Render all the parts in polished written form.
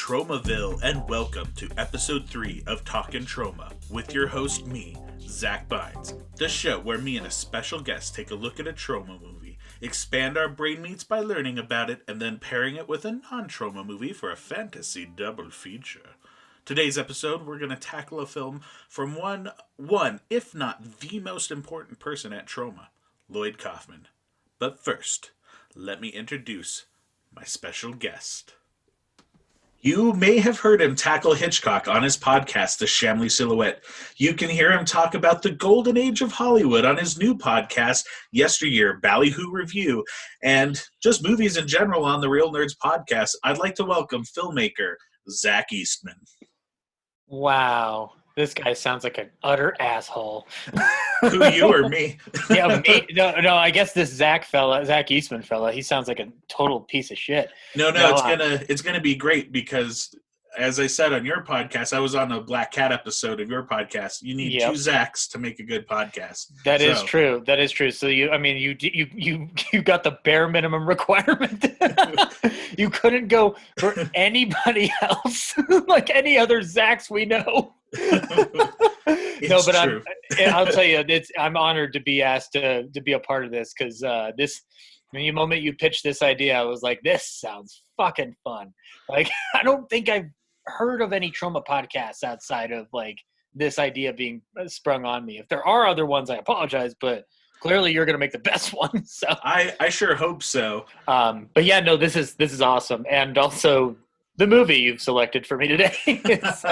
Tromaville, and welcome to episode 3 of Talkin Troma with your host, me, Zack, the show where me and a special guest take a look at a Troma movie, expand our brain meats by learning about it, and then pairing it with a non-Troma movie for a fantasy double feature. Today's episode, we're going to tackle a film from one, if not the most important person at Troma, Lloyd Kaufman. But first, let me introduce my special guest. You may have heard him tackle Hitchcock on his podcast, The Shamley Silhouette. You can hear him talk about the golden age of Hollywood on his new podcast, Yesteryear Ballyhoo Revue, and just movies in general on the Real Nerds podcast. I'd like to welcome filmmaker Zack Eastman. Wow. This guy sounds like an utter asshole. Who, you or me? Yeah, me. No. I guess this Zack Eastman fella, he sounds like a total piece of shit. No, it's gonna be great because, as I said on your podcast, I was on a Black Cat episode of your podcast. You need two Zacks to make a good podcast. That is true. So you got the bare minimum requirement. You couldn't go for anybody else, like any other Zacks we know. No, but true. I'll tell you, I'm honored to be asked to be a part of this because the moment you pitched this idea, I was like, this sounds fucking fun. Like, I don't think I've heard of any Troma podcasts outside of like this idea being sprung on me. If there are other ones, I apologize, but clearly you're going to make the best one. So I sure hope so. But yeah, no, this is awesome. And also the movie you've selected for me today is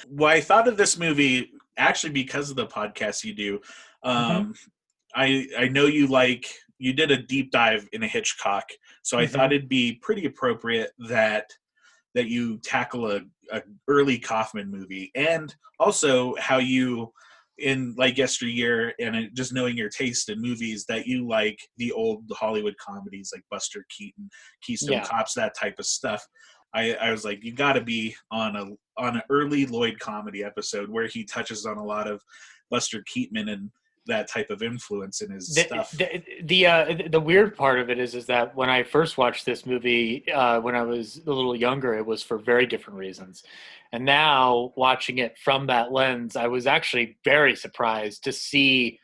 well, I thought of this movie actually because of the podcast you do. I know you did a deep dive into Hitchcock, so I thought it'd be pretty appropriate that you tackle a early Kaufman movie, and also how you, in like Yesteryear, and just knowing your taste in movies, that you like the old Hollywood comedies like Buster Keaton, Keystone Cops, that type of stuff. I was like, you got to be on an early Lloyd comedy episode where he touches on a lot of Buster Keaton and that type of influence in his stuff. The weird part of it is that when I first watched this movie when I was a little younger, it was for very different reasons. And now watching it from that lens, I was actually very surprised to see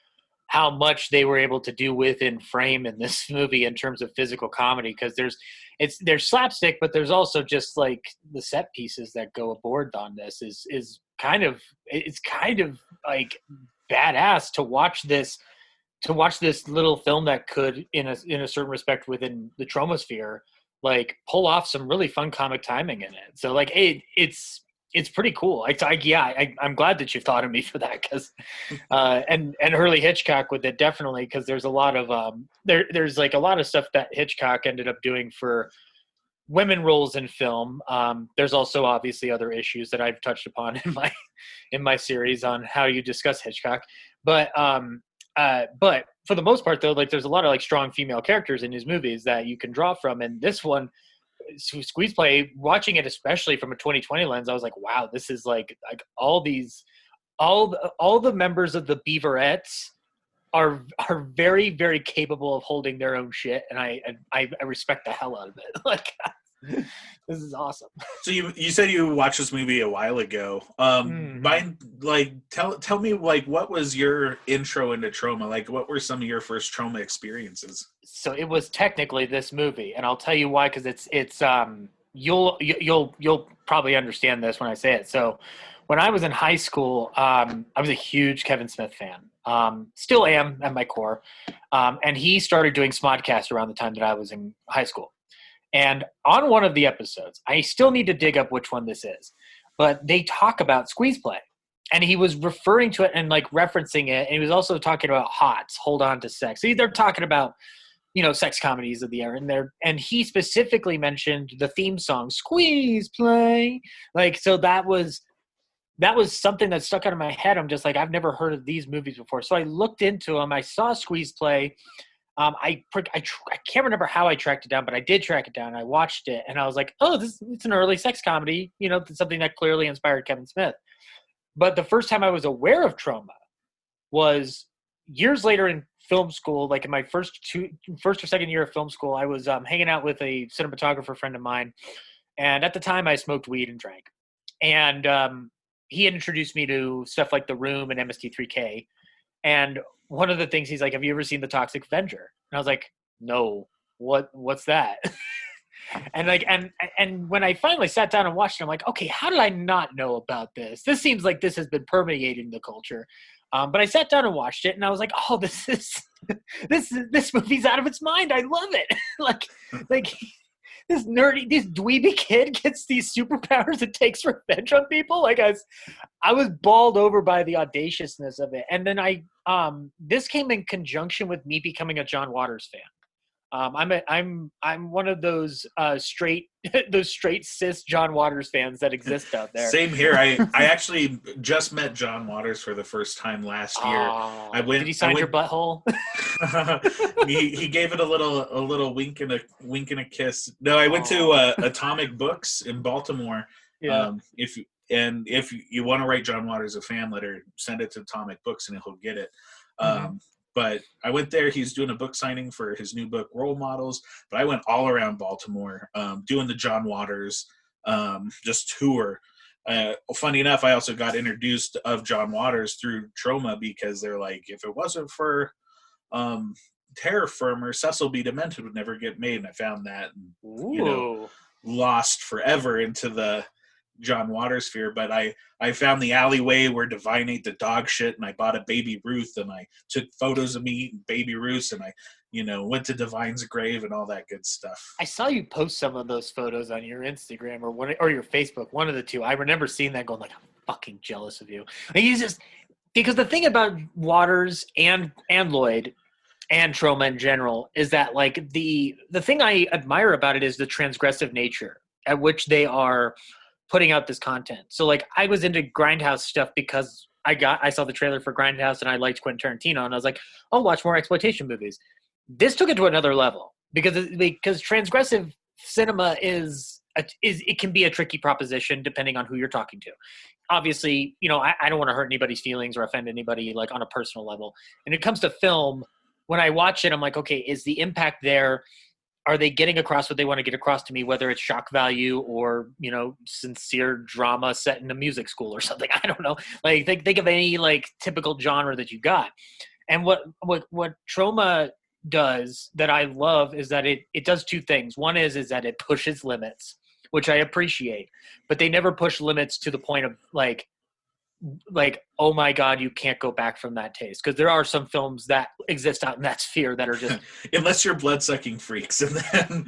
how much they were able to do within frame in this movie in terms of physical comedy, because there's slapstick, but there's also just like the set pieces that go aboard on this is kind of like badass to watch this little film that could in a certain respect within the Tromosphere like pull off some really fun comic timing in it. So like it's pretty cool. I'm glad that you thought of me for that, because and early Hitchcock with it, definitely, because there's a lot of there's like a lot of stuff that Hitchcock ended up doing for women roles in film. There's also obviously other issues that I've touched upon in my series on how you discuss Hitchcock, but for the most part though, like there's a lot of like strong female characters in his movies that you can draw from, and this one, Squeeze Play, watching it especially from a 2020 lens, I was like, wow, this is like all the members of the Beaverettes are very, very capable of holding their own shit, and I respect the hell out of it. Like, this is awesome. So you said you watched this movie a while ago. Mind, like, tell me, like, what was your intro into Troma? Like, what were some of your first Troma experiences? So it was technically this movie, and I'll tell you why, because it's you'll probably understand this when I say it. So when I was in high school, I was a huge Kevin Smith fan. Still am at my core. And he started doing Smodcast around the time that I was in high school. And on one of the episodes, I still need to dig up which one this is, but they talk about Squeeze Play. And he was referring to it and like referencing it. And he was also talking about HOTS, Hold On to Sex. So they're talking about, sex comedies of the era. And he specifically mentioned the theme song, Squeeze Play. Like, so that was something that stuck out of my head. I'm just like, I've never heard of these movies before. So I looked into them. I saw Squeeze Play. I can't remember how I tracked it down, but I did track it down. I watched it, and I was like, oh, it's an early sex comedy, something that clearly inspired Kevin Smith. But the first time I was aware of Troma was years later in film school, like in my first or second year of film school. I was hanging out with a cinematographer friend of mine, And at the time, I smoked weed and drank. And he had introduced me to stuff like The Room and MST3K. And one of the things he's like, "Have you ever seen The Toxic Avenger?" And I was like, "No, what's that?" And like, and when I finally sat down and watched it, I'm like, "Okay, how did I not know about this? This seems like this has been permeating the culture." But I sat down and watched it, and I was like, "Oh, this is this movie's out of its mind. I love it." like this dweeby kid gets these superpowers and takes revenge on people. Like I was bawled over by the audaciousness of it. And then this came in conjunction with me becoming a John Waters fan. I'm one of those straight cis John Waters fans that exist out there. Same here. I actually just met John Waters for the first time last year. Did he sign your butthole? he gave it a little wink and a kiss. No, I went to Atomic Books in Baltimore. Yeah. If you want to write John Waters a fan letter, send it to Atomic Books and he'll get it. But I went there. He's doing a book signing for his new book, Role Models. But I went all around Baltimore doing the John Waters just tour. Funny enough, I also got introduced of John Waters through Troma because they're like, if it wasn't for Terror Firmer, Cecil B. Demented would never get made. And I found that, and, lost forever into the John Waters sphere. But I found the alleyway where Divine ate the dog shit, and I bought a Baby Ruth, and I took photos of me eating Baby Ruth, and I went to Divine's grave and all that good stuff. I saw you post some of those photos on your Instagram or your Facebook, one of the two. I remember seeing that, going like, I'm fucking jealous of you. Like, he's just, because the thing about Waters and Lloyd and Troma in general is that, like, the thing I admire about it is the transgressive nature at which they are putting out this content. So, like, I was into Grindhouse stuff because I saw the trailer for Grindhouse and I liked Quentin Tarantino, and I was like, I'll watch more exploitation movies. This took it to another level because transgressive cinema it can be a tricky proposition depending on who you're talking to. Obviously, I don't want to hurt anybody's feelings or offend anybody, like, on a personal level. And it comes to film, when I watch it, I'm like, okay, is the impact there? Are they getting across what they want to get across to me, whether it's shock value or, sincere drama set in a music school or something? I don't know. Like, think of any, like, typical genre that you got. And what Troma does that I love is that it does two things. One is that it pushes limits, which I appreciate, but they never push limits to the point of like, oh my God, you can't go back from that taste. Because there are some films that exist out in that sphere that are just unless you're blood-sucking freaks, and then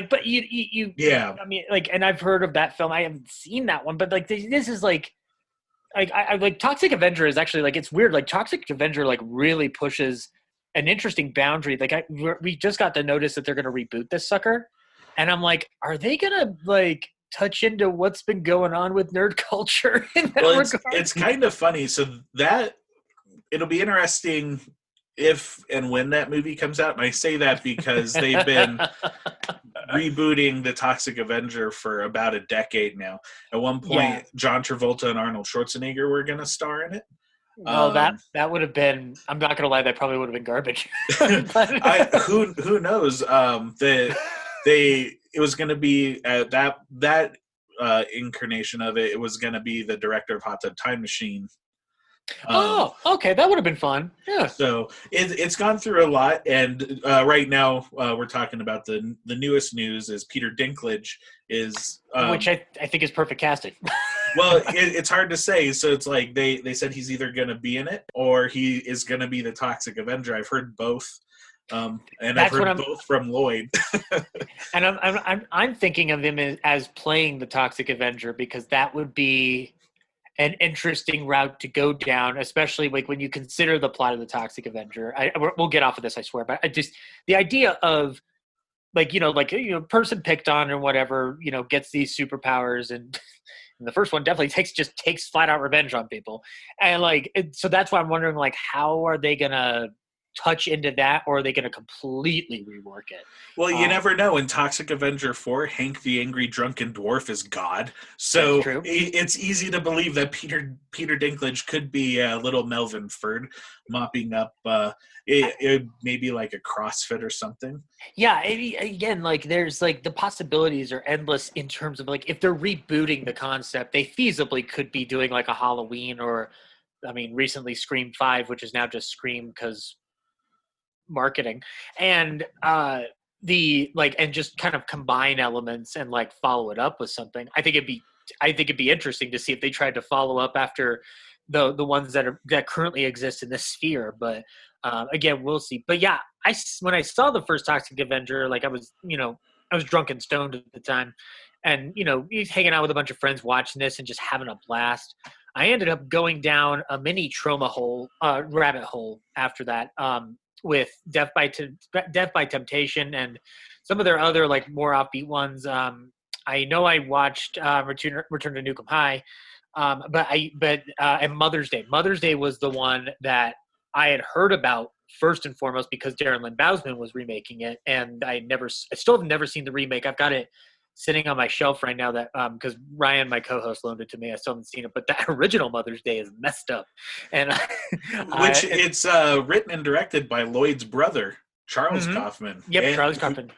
but you yeah. I mean, like, and I've heard of that film. I haven't seen that one, but like this is like I like Toxic Avenger is actually, like, it's weird. Like, Toxic Avenger like really pushes an interesting boundary. Like, we just got the notice that they're going to reboot this sucker, and I'm like, are they going to like touch into what's been going on with nerd culture in that regard? It's kind of funny. So that it'll be interesting if and when that movie comes out. And I say that because they've been rebooting the Toxic Avenger for about a decade now. At one point, John Travolta and Arnold Schwarzenegger were going to star in it. No, that would have been, I'm not going to lie, that probably would have been garbage. Who knows? It was going to be that incarnation of it. It was going to be the director of Hot Tub Time Machine. Okay, that would have been fun. Yeah. So it's gone through a lot, and right now we're talking about the newest news is Peter Dinklage is, which I think is perfect casting. Well, it's hard to say. So it's like they said he's either going to be in it or he is going to be the Toxic Avenger. I've heard both. And I've heard both from Lloyd. And I'm thinking of him as playing the Toxic Avenger, because that would be an interesting route to go down, especially like when you consider the plot of the Toxic Avenger. We'll get off of this, I swear, but the idea of person picked on or whatever, gets these superpowers, and the first one definitely takes flat out revenge on people, and so that's why I'm wondering, like, how are they gonna touch into that, or are they going to completely rework it? Well, you never know. In Toxic Avenger 4, Hank the Angry Drunken Dwarf is God. That's So true. it's easy to believe that Peter Dinklage could be little Melvin Ferd mopping up maybe like a CrossFit or something. Yeah, again, like there's like the possibilities are endless in terms of like if they're rebooting the concept, they feasibly could be doing like a Halloween or, I mean, recently Scream 5, which is now just Scream because marketing, and and just kind of combine elements and like follow it up with something. I think it'd be interesting to see if they tried to follow up after the ones that currently exist in this sphere. But again, we'll see. But yeah, when I saw the first Toxic Avenger, like I was drunk and stoned at the time, and hanging out with a bunch of friends watching this and just having a blast. I ended up going down a mini trauma rabbit hole after that. With Death by Temptation and some of their other like more offbeat ones. I know I watched Return to Nukem High, and Mother's Day. Mother's Day was the one that I had heard about first and foremost because Darren Lynn Bousman was remaking it, and I still have never seen the remake. I've got it sitting on my shelf right now that because Ryan, my co-host, loaned it to me. I still haven't seen it, but that original Mother's Day is messed up. And it's written and directed by Lloyd's brother, Charles Kaufman. Yep, Charles Kaufman,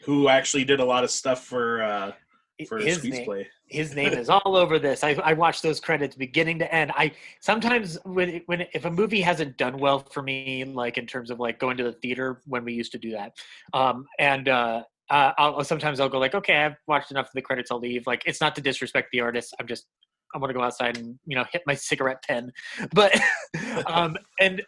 who actually did a lot of stuff for his Squeeze name. Play. His name is all over this. I watched those credits beginning to end. I sometimes if a movie hasn't done well for me, like in terms of like going to the theater when we used to do that, I'll sometimes go like, okay, I've watched enough of the credits, I'll leave. Like, it's not to disrespect the artist. I want to go outside and hit my cigarette pen. But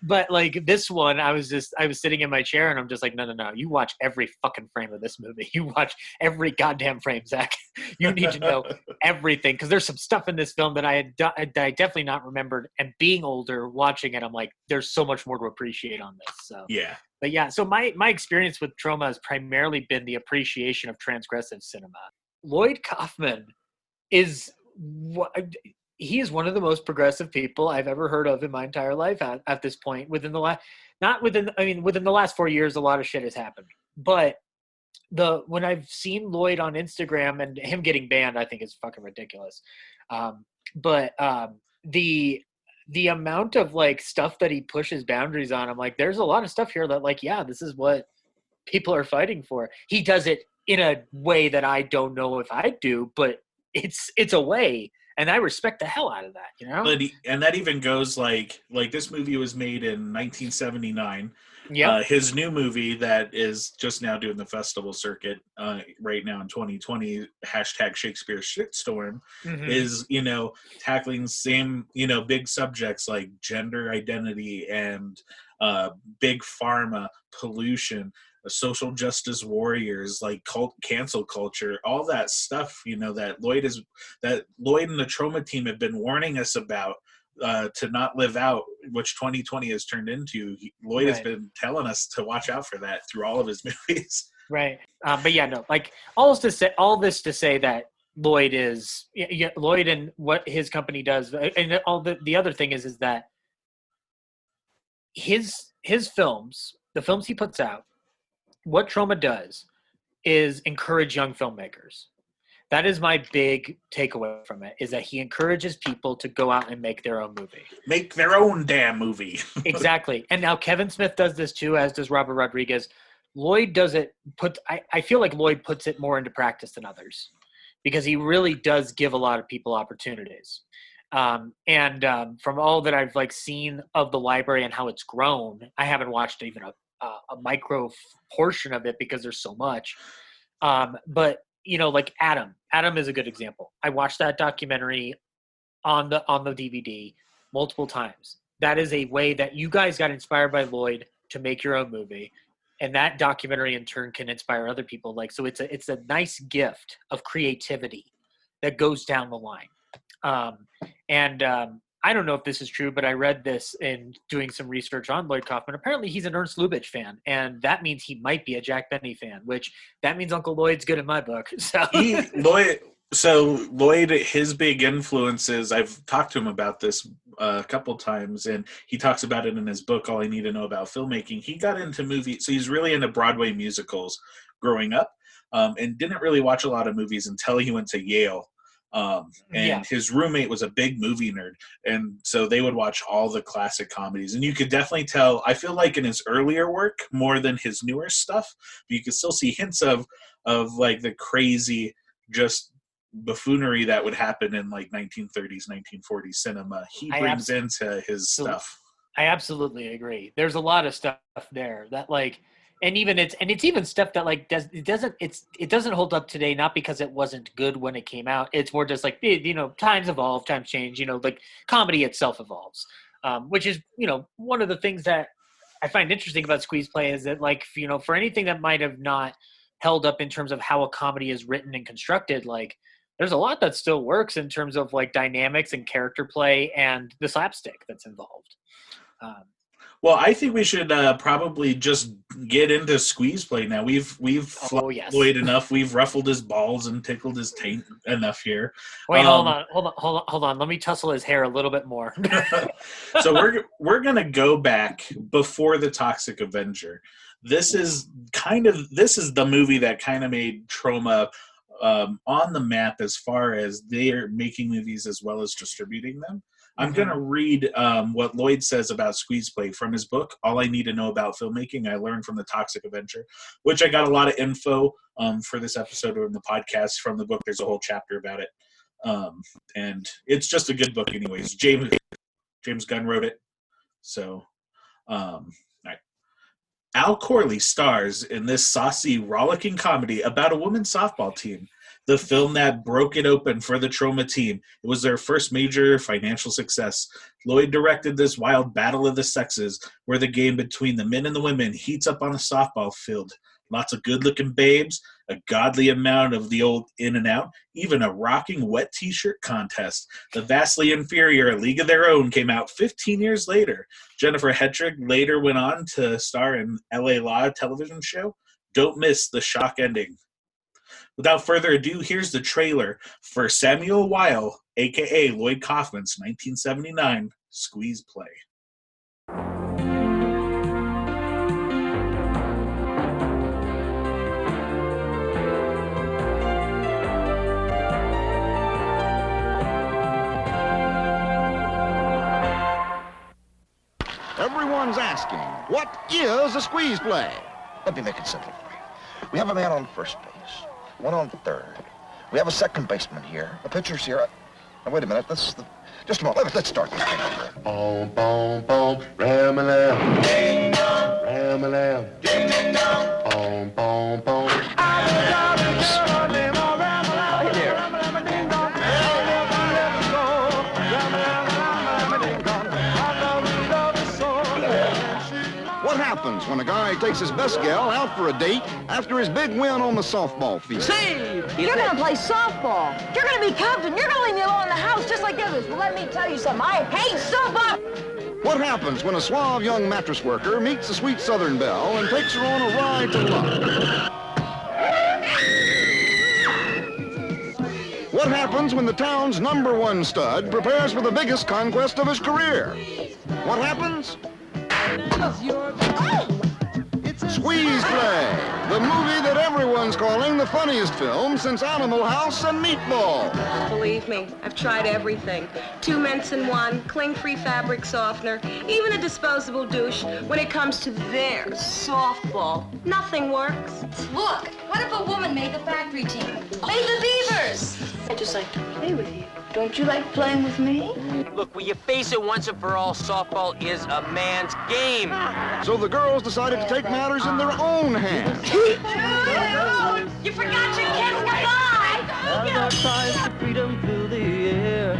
but like this one, I was sitting in my chair and I'm just like, no, you watch every fucking frame of this movie. You watch every goddamn frame, Zach. You need to know everything because there's some stuff in this film that I definitely not remembered. And being older, watching it, I'm like, there's so much more to appreciate on this. So yeah. But yeah, so my experience with Troma has primarily been the appreciation of transgressive cinema. Lloyd Kaufman he is one of the most progressive people I've ever heard of in my entire life at this point. Within the last 4 years, a lot of shit has happened. But when I've seen Lloyd on Instagram and him getting banned, I think is fucking ridiculous. The amount of like stuff that he pushes boundaries on, I'm like, there's a lot of stuff here that like, yeah, this is what people are fighting for. He does it in a way that I don't know if I do, but it's a way, and I respect the hell out of that, But and that even goes like this movie was made in 1979. Yeah. His new movie that is just now doing the festival circuit right now in 2020, #Shakespeare Shitstorm, is tackling same big subjects like gender identity and big pharma, pollution, social justice warriors, like cancel culture, all that stuff that Lloyd and the Troma team have been warning us about to not live out, which 2020 has turned into. Lloyd has been telling us to watch out for that through all of his movies. Right. But yeah, no, like all this to say that Lloyd and what his company does, and all the other thing is that his films, the films he puts out, what Troma does is encourage young filmmakers. That is my big takeaway from it, is that he encourages people to go out and make their own movie. Make their own damn movie. Exactly. And now Kevin Smith does this too, as does Robert Rodriguez. Lloyd does it, I feel like Lloyd puts it more into practice than others because he really does give a lot of people opportunities. From all that I've like seen of the library and how it's grown, I haven't watched even a micro portion of it because there's so much. But like Adam is a good example. I watched that documentary on the DVD multiple times. That is a way that you guys got inspired by Lloyd to make your own movie. And that documentary in turn can inspire other people. Like, so it's a nice gift of creativity that goes down the line. I don't know if this is true, but I read this in doing some research on Lloyd Kaufman. Apparently he's an Ernst Lubitsch fan, and that means he might be a Jack Benny fan, which that means Uncle Lloyd's good in my book. So So Lloyd, his big influences, I've talked to him about this a couple times, and he talks about it in his book, All I Need to Know About Filmmaking. He got into movies, so he's really into Broadway musicals growing up, and didn't really watch a lot of movies until he went to Yale. Yeah. And his roommate was a big movie nerd, and so they would watch all the classic comedies. And you could definitely tell, I feel like in his earlier work, more than his newer stuff, but you could still see hints of like the crazy, just buffoonery that would happen in like 1930s 1940s cinema. He brings into his stuff. I absolutely agree. There's a lot of stuff there that like, and it's even stuff that like it doesn't hold up today, not because it wasn't good when it came out. It's more just like, times evolve, times change, like comedy itself evolves, which is, one of the things that I find interesting about Squeeze Play is that like, for anything that might have not held up in terms of how a comedy is written and constructed, like there's a lot that still works in terms of like dynamics and character play and the slapstick that's involved. Well, I think we should probably just get into Squeeze Play now. We've flopped Lloyd enough. We've ruffled his balls and tickled his taint enough here. Wait, hold on. Let me tussle his hair a little bit more. So we're gonna go back before the Toxic Avenger. This is the movie that kind of made Troma on the map as far as they're making movies as well as distributing them. I'm going to read what Lloyd says about Squeeze Play from his book, All I Need to Know About Filmmaking. I learned from the Toxic Avenger, which I got a lot of info for this episode in the podcast from the book. There's a whole chapter about it. And it's just a good book anyways. James Gunn wrote it. So, all right. Al Corley stars in this saucy, rollicking comedy about a women's softball team. The film that broke it open for the Troma team. It was their first major financial success. Lloyd directed this wild battle of the sexes, where the game between the men and the women heats up on a softball field. Lots of good-looking babes, a godly amount of the old in and out, even a rocking wet t-shirt contest. The vastly inferior League of Their Own came out 15 years later. Jennifer Hedrick later went on to star in L.A. Law television show. Don't miss the shock ending. Without further ado, here's the trailer for Samuel Weil, a.k.a. Lloyd Kaufman's 1979 Squeeze Play. Everyone's asking, what is a squeeze play? Let me make it simple for you. We have a man on first base, one on third. We have a second baseman here. The pitcher's here. Now, wait a minute. Just a moment. Let's start this thing over. Boom, boom, boom. Ram-a-lam. Ding dong. Ram-a-lam. Ding, ding dong. Boom, boom, boom. What happens when a guy takes his best gal out for a date after his big win on the softball field? Steve! You're gonna play softball. You're gonna be captain. You're gonna leave me alone in the house just like the others. Well, let me tell you something. I hate softball! What happens when a suave young mattress worker meets a sweet Southern belle and takes her on a ride to love? What happens when the town's #1 stud prepares for the biggest conquest of his career? What happens? Squeeze Play, the movie that everyone's calling the funniest film since Animal House and Meatball. Believe me, I've tried everything. 2 mints in 1, cling-free fabric softener, even a disposable douche. When it comes to their softball, nothing works. Look, what if a woman made the factory team? Made the Beavers? I just like to play with you. Don't you like playing with me? Look, will you face it once and for all, softball is a man's game. So the girls decided to take matters in their own hands. You forgot your kids goodbye! Our ties to freedom fill the air.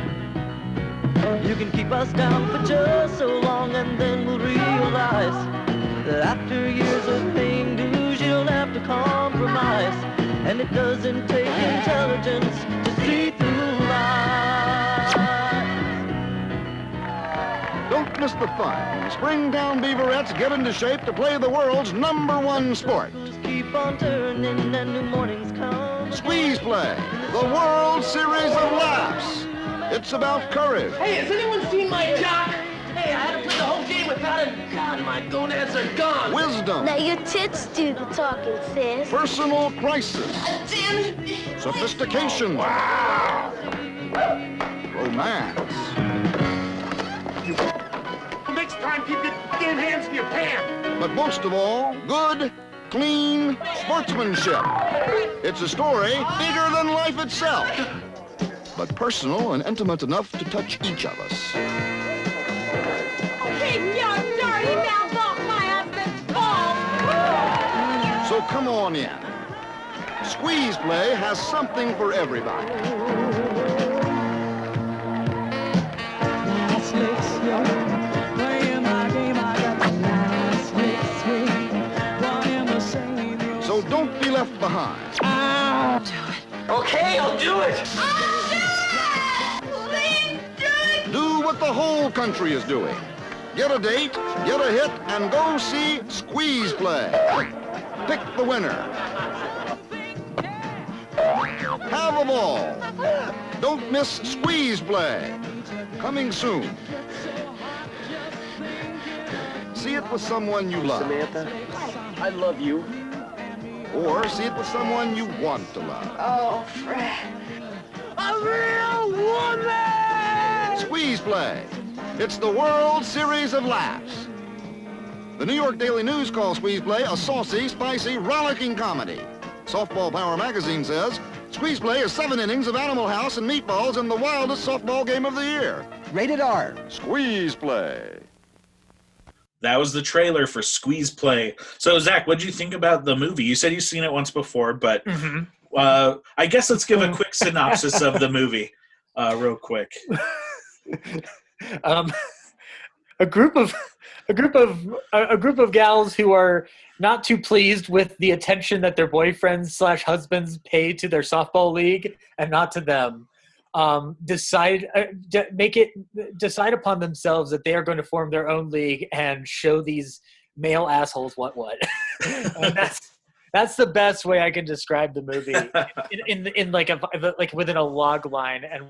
You can keep us down for just so long, and then we'll realize that after years of paying dues, you don't have to compromise. And it doesn't take intelligence to see through lies. Don't miss the fun when Springtown Beaverettes get into shape to play the world's #1 sport. Keep on turning and new mornings come. Squeeze Play. The World Series of Laughs. It's about courage. Hey, has anyone seen my jock? Hey, I had to play the whole game without him. God, my gonads are gone. Wisdom. Now your tits do the talking, sis. Personal crisis. Damn it. Sophistication. Wow. Romance. Next time, keep your damn hands in your pants. But most of all, good, clean sportsmanship. It's a story bigger than life itself, but personal and intimate enough to touch each of us. Keep your dirty mouth off my husband's balls! So come on in. Squeeze Play has something for everybody. So don't be left behind. Okay, I'll do it. Please do it! Do what the whole country is doing. Get a date, get a hit, and go see Squeeze Play. Pick the winner. Have a ball. Don't miss Squeeze Play. Coming soon. See it with someone you love. Samantha, I love you. Or see it with someone you want to love. Oh, Fred. A real woman! Squeeze Play. It's the World Series of Laughs. The New York Daily News calls Squeeze Play a saucy, spicy, rollicking comedy. Softball Power magazine says Squeeze Play is 7 innings of Animal House and meatballs in the wildest softball game of the year. Rated R. Squeeze Play. That was the trailer for Squeeze Play. So, Zach, what did you think about the movie? You said you've seen it once before, but I guess let's give a quick synopsis of the movie real quick. A group of gals who are not too pleased with the attention that their boyfriends / husbands pay to their softball league and not to them, decide upon themselves that they are going to form their own league and show these male assholes what. And that's the best way I can describe the movie in like within a log line and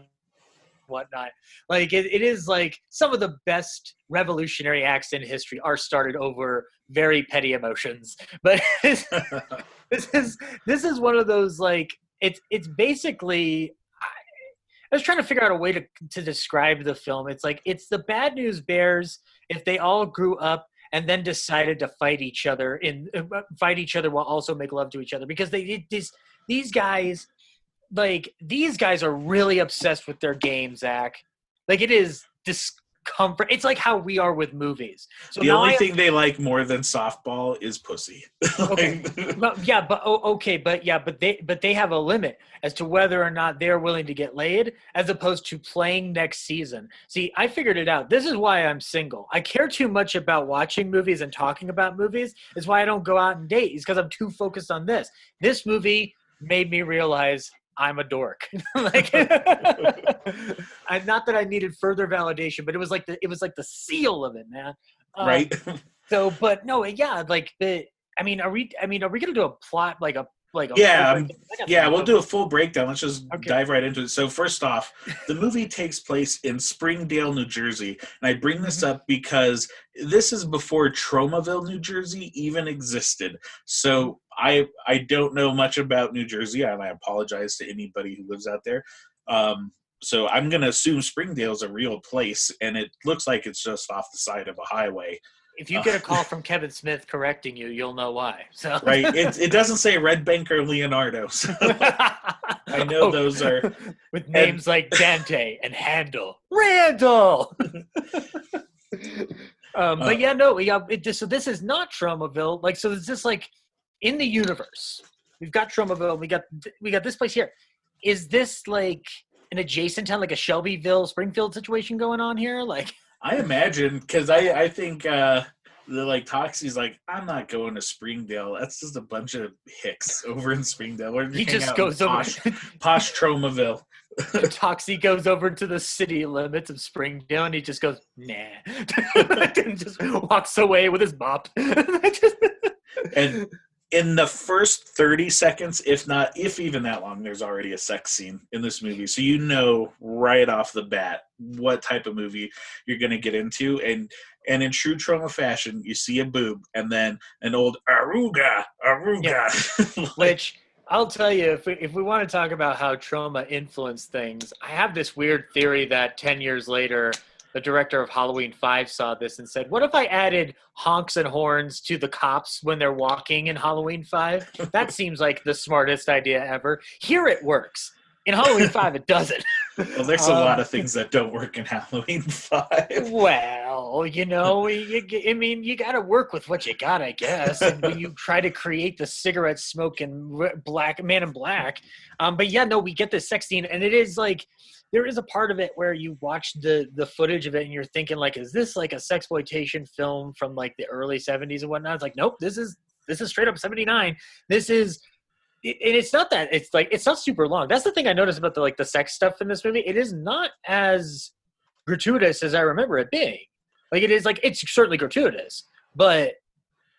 whatnot. Like it is like some of the best revolutionary acts in history are started over very petty emotions. But this is one of those, like, it's basically, I was trying to figure out a way to describe the film. It's like it's the Bad News Bears if they all grew up and then decided to fight each other while also make love to each other, because these guys are really obsessed with their game, Zach. Like, it is discomfort. It's like how we are with movies. So the only thing they like more than softball is pussy. Okay, but they have a limit as to whether or not they're willing to get laid, as opposed to playing next season. See, I figured it out. This is why I'm single. I care too much about watching movies and talking about movies. Is why I don't go out and date. Is because I'm too focused on this. This movie made me realize I'm a dork. Like, not that I needed further validation, but it was like the seal of it, man. Right. So, but no, yeah, like are we gonna do a plot we'll do a full breakdown. Let's just dive right into it. So first off, the movie takes place in Springdale, New Jersey. And I bring this up because this is before Tromaville, New Jersey even existed. So I don't know much about New Jersey, and I apologize to anybody who lives out there. So I'm going to assume Springdale is a real place, and it looks like it's just off the side of a highway. If you get a call from Kevin Smith correcting you, you'll know why. So right, it doesn't say Red Bank or Leonardo. So I know those are with names like Dante and Randall. But yeah, no, so this is not Tromaville. Like, so it's just like in the universe. We've got Tromaville. We got this place here. Is this like an adjacent town, like a Shelbyville, Springfield situation going on here? Like, I imagine, because I think the Toxie's like, I'm not going to Springdale. That's just a bunch of hicks over in Springdale. He just goes over posh Tromaville. Toxie goes over to the city limits of Springdale, and he just goes, nah, and just walks away with his mop. And in the first 30 seconds, if even that long, there's already a sex scene in this movie. So you know right off the bat what type of movie you're going to get into. And in true Troma fashion, you see a boob and then an old aruga. Yeah. Which I'll tell you, if we want to talk about how Troma influenced things, I have this weird theory that 10 years later, the director of Halloween 5 saw this and said, what if I added honks and horns to the cops when they're walking in Halloween 5? That seems like the smartest idea ever. Here it works. In Halloween 5, it doesn't. Well, there's a lot of things that don't work in Halloween 5. Well, you got to work with what you got, I guess. And when you try to create the cigarette smoking man in black. But yeah, no, we get this sex scene, and it is like, there is a part of it where you watch the footage of it and you're thinking, like, is this like a sexploitation film from like the early 70s and whatnot? It's like, nope, this is straight up 79. This is, and it's not that, it's like, it's not super long. That's the thing I noticed about the sex stuff in this movie. It is not as gratuitous as I remember it being. Like, it is like, it's certainly gratuitous, but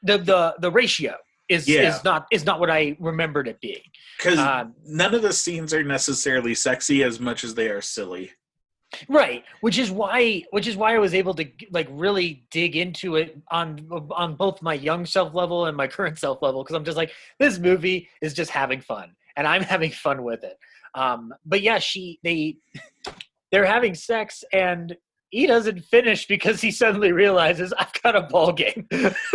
the ratio is not what I remembered it being. Because none of the scenes are necessarily sexy as much as they are silly. Right, which is why I was able to like really dig into it on both my young self level and my current self level, because I'm just like, this movie is just having fun, and I'm having fun with it. But yeah, they're having sex, and he doesn't finish because he suddenly realizes, I've got a ball game.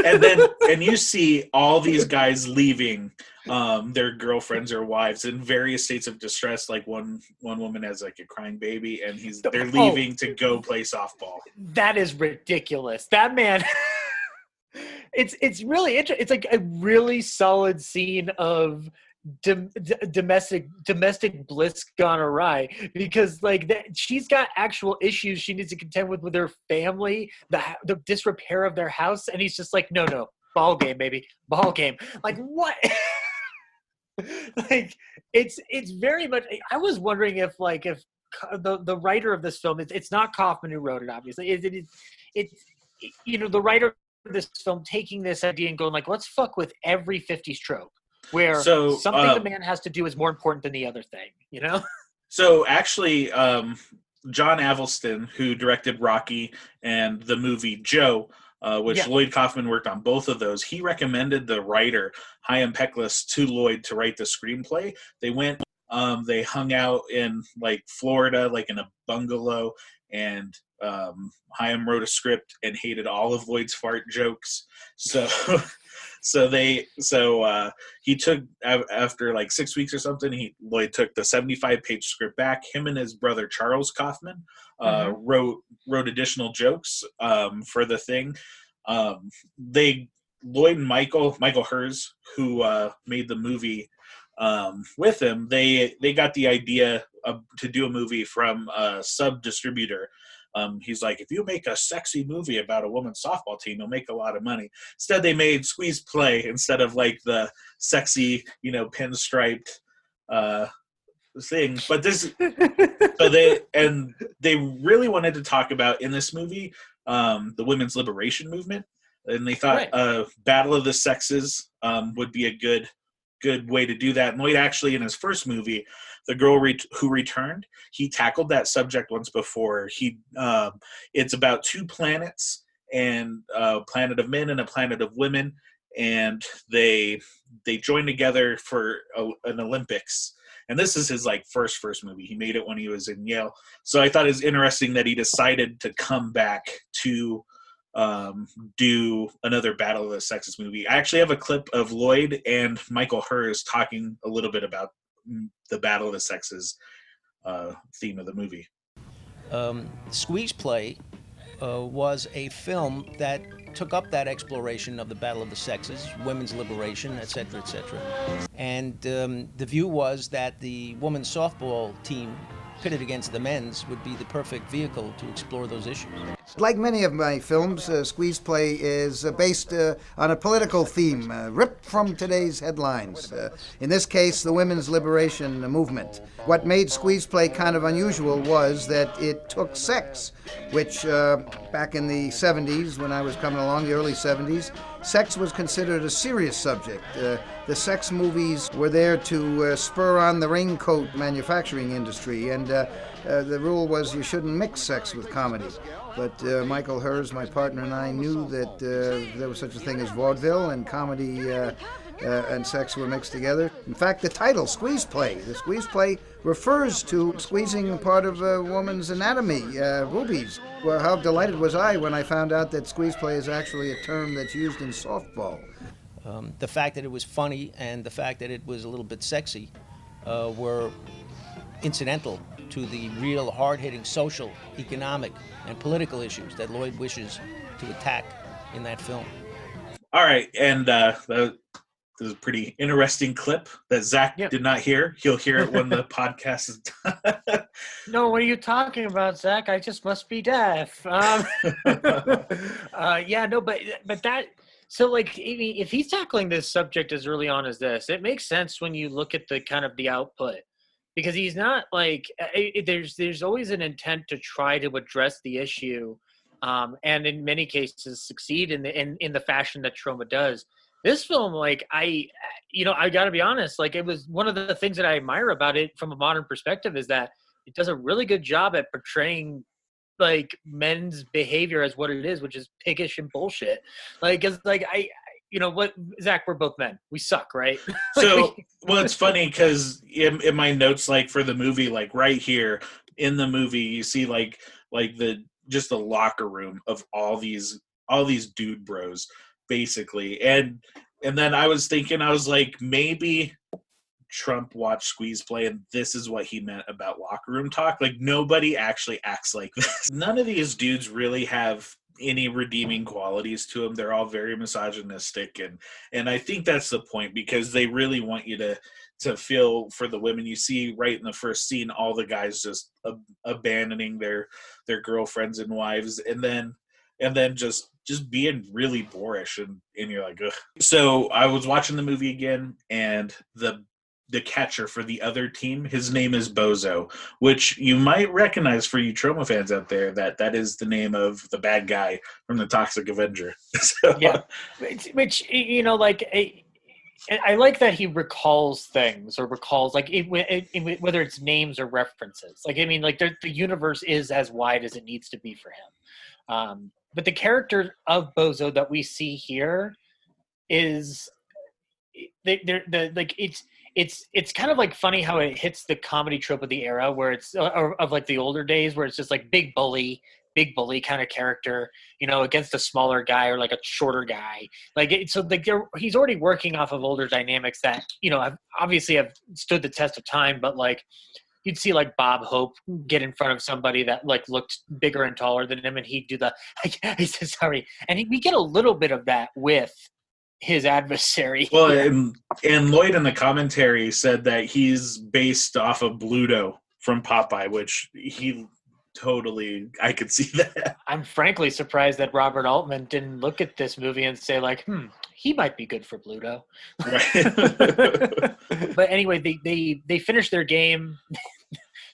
and you see all these guys leaving their girlfriends or wives in various states of distress. Like one woman has like a crying baby, and they're leaving to go play softball. That is ridiculous. That man, it's really interesting. It's like a really solid scene of domestic bliss gone awry, because like she's got actual issues she needs to contend with her family, the disrepair of their house, and he's just like, no, ball game, baby, ball game. Like, what? Like, it's very much, I was wondering if the writer of this film, it's not Kaufman who wrote it, obviously. It's the writer of this film taking this idea and going like, let's fuck with every 50s trope, where something the man has to do is more important than the other thing, you know? So actually, John Avildsen, who directed Rocky and the movie Joe, which Lloyd Kaufman worked on both of those, he recommended the writer, Chaim Peklis, to Lloyd to write the screenplay. They went, they hung out in like Florida, like in a bungalow, and Chaim wrote a script and hated all of Lloyd's fart jokes. So he took, after like 6 weeks or something, Lloyd took the 75-page script back. Him and his brother Charles Kaufman wrote additional jokes for the thing. Lloyd and Michael Hers, who made the movie with him, they got the idea to do a movie from a sub-distributor. He's like, if you make a sexy movie about a women's softball team, you'll make a lot of money. Instead, they made Squeeze Play instead of like the sexy, pinstriped thing. But they really wanted to talk about in this movie the women's liberation movement, and they thought Battle of the Sexes would be a good way to do that. And Lloyd actually, in his first movie, The Girl Who Returned, he tackled that subject once before. It's about two planets, and a planet of men and a planet of women, and they join together for an Olympics. And this is his like first movie. He made it when he was in Yale. So I thought it was interesting that he decided to come back to do another Battle of the Sexes movie. I actually have a clip of Lloyd and Michael Hers talking a little bit about the Battle of the Sexes theme of the movie. Squeeze Play was a film that took up that exploration of the Battle of the Sexes, women's liberation, etc., etc. And the view was that the women's softball team pitted against the men's would be the perfect vehicle to explore those issues. Like many of my films, Squeeze Play is based on a political theme, ripped from today's headlines. In this case, the women's liberation movement. What made Squeeze Play kind of unusual was that it took sex, which back in the 70s, when I was coming along, the early 70s, sex was considered a serious subject. The sex movies were there to spur on the raincoat manufacturing industry, and the rule was you shouldn't mix sex with comedy. But Michael Hers, my partner, and I knew that there was such a thing as vaudeville, and comedy and sex were mixed together. In fact, the title, Squeeze Play, the Squeeze Play refers to squeezing part of a woman's anatomy, boobies. Well, how delighted was I when I found out that squeeze play is actually a term that's used in softball. The fact that it was funny and the fact that it was a little bit sexy were incidental to the real hard-hitting social, economic, and political issues that Lloyd wishes to attack in that film. All right, and that is a pretty interesting clip that Zack did not hear. He'll hear it when the podcast is done. No, what are you talking about, Zack? I just must be deaf. But that. So, like, if he's tackling this subject as early on as this, it makes sense when you look at the kind of the output, because he's not like there's always an intent to try to address the issue, and in many cases succeed in the fashion that Troma does. This film, like, I got to be honest, like, it was one of the things that I admire about it from a modern perspective is that it does a really good job at portraying, like, men's behavior as what it is, which is piggish and bullshit. Like, it's like, what, Zack, we're both men. We suck, right? So, well, it's funny because in my notes, like, for the movie, like, right here in the movie, you see, like the locker room of all these dude bros, basically. And then I was thinking, I was like, maybe Trump watched Squeeze Play and this is what he meant about locker room talk. Like, nobody actually acts like this. None of these dudes really have any redeeming qualities to them. They're all very misogynistic, and I think that's the point, because they really want you to feel for the women. You see right in the first scene all the guys just abandoning their girlfriends and wives, and then just being really boorish, and you're like, ugh. So I was watching the movie again, and the catcher for the other team, his name is Bozo, which you might recognize for you Troma fans out there, that is the name of the bad guy from the Toxic Avenger. So, yeah, which I like that he recalls things, or recalls, like, whether it's names or references. Like, I mean, like, the universe is as wide as it needs to be for him. But the character of Bozo that we see here is it's kind of like funny how it hits the comedy trope of the era, where it's of like the older days, where it's just like big bully kind of character, against a smaller guy or like a shorter guy. Like, he's already working off of older dynamics that have stood the test of time. But, like, you'd see, like, Bob Hope get in front of somebody that, like, looked bigger and taller than him, and he'd do he says sorry, and we get a little bit of that with his adversary. Well, and Lloyd in the commentary said that he's based off of Bluto from Popeye, which I could see that. I'm frankly surprised that Robert Altman didn't look at this movie and say, like, he might be good for Bluto. Right. But anyway, they finish their game.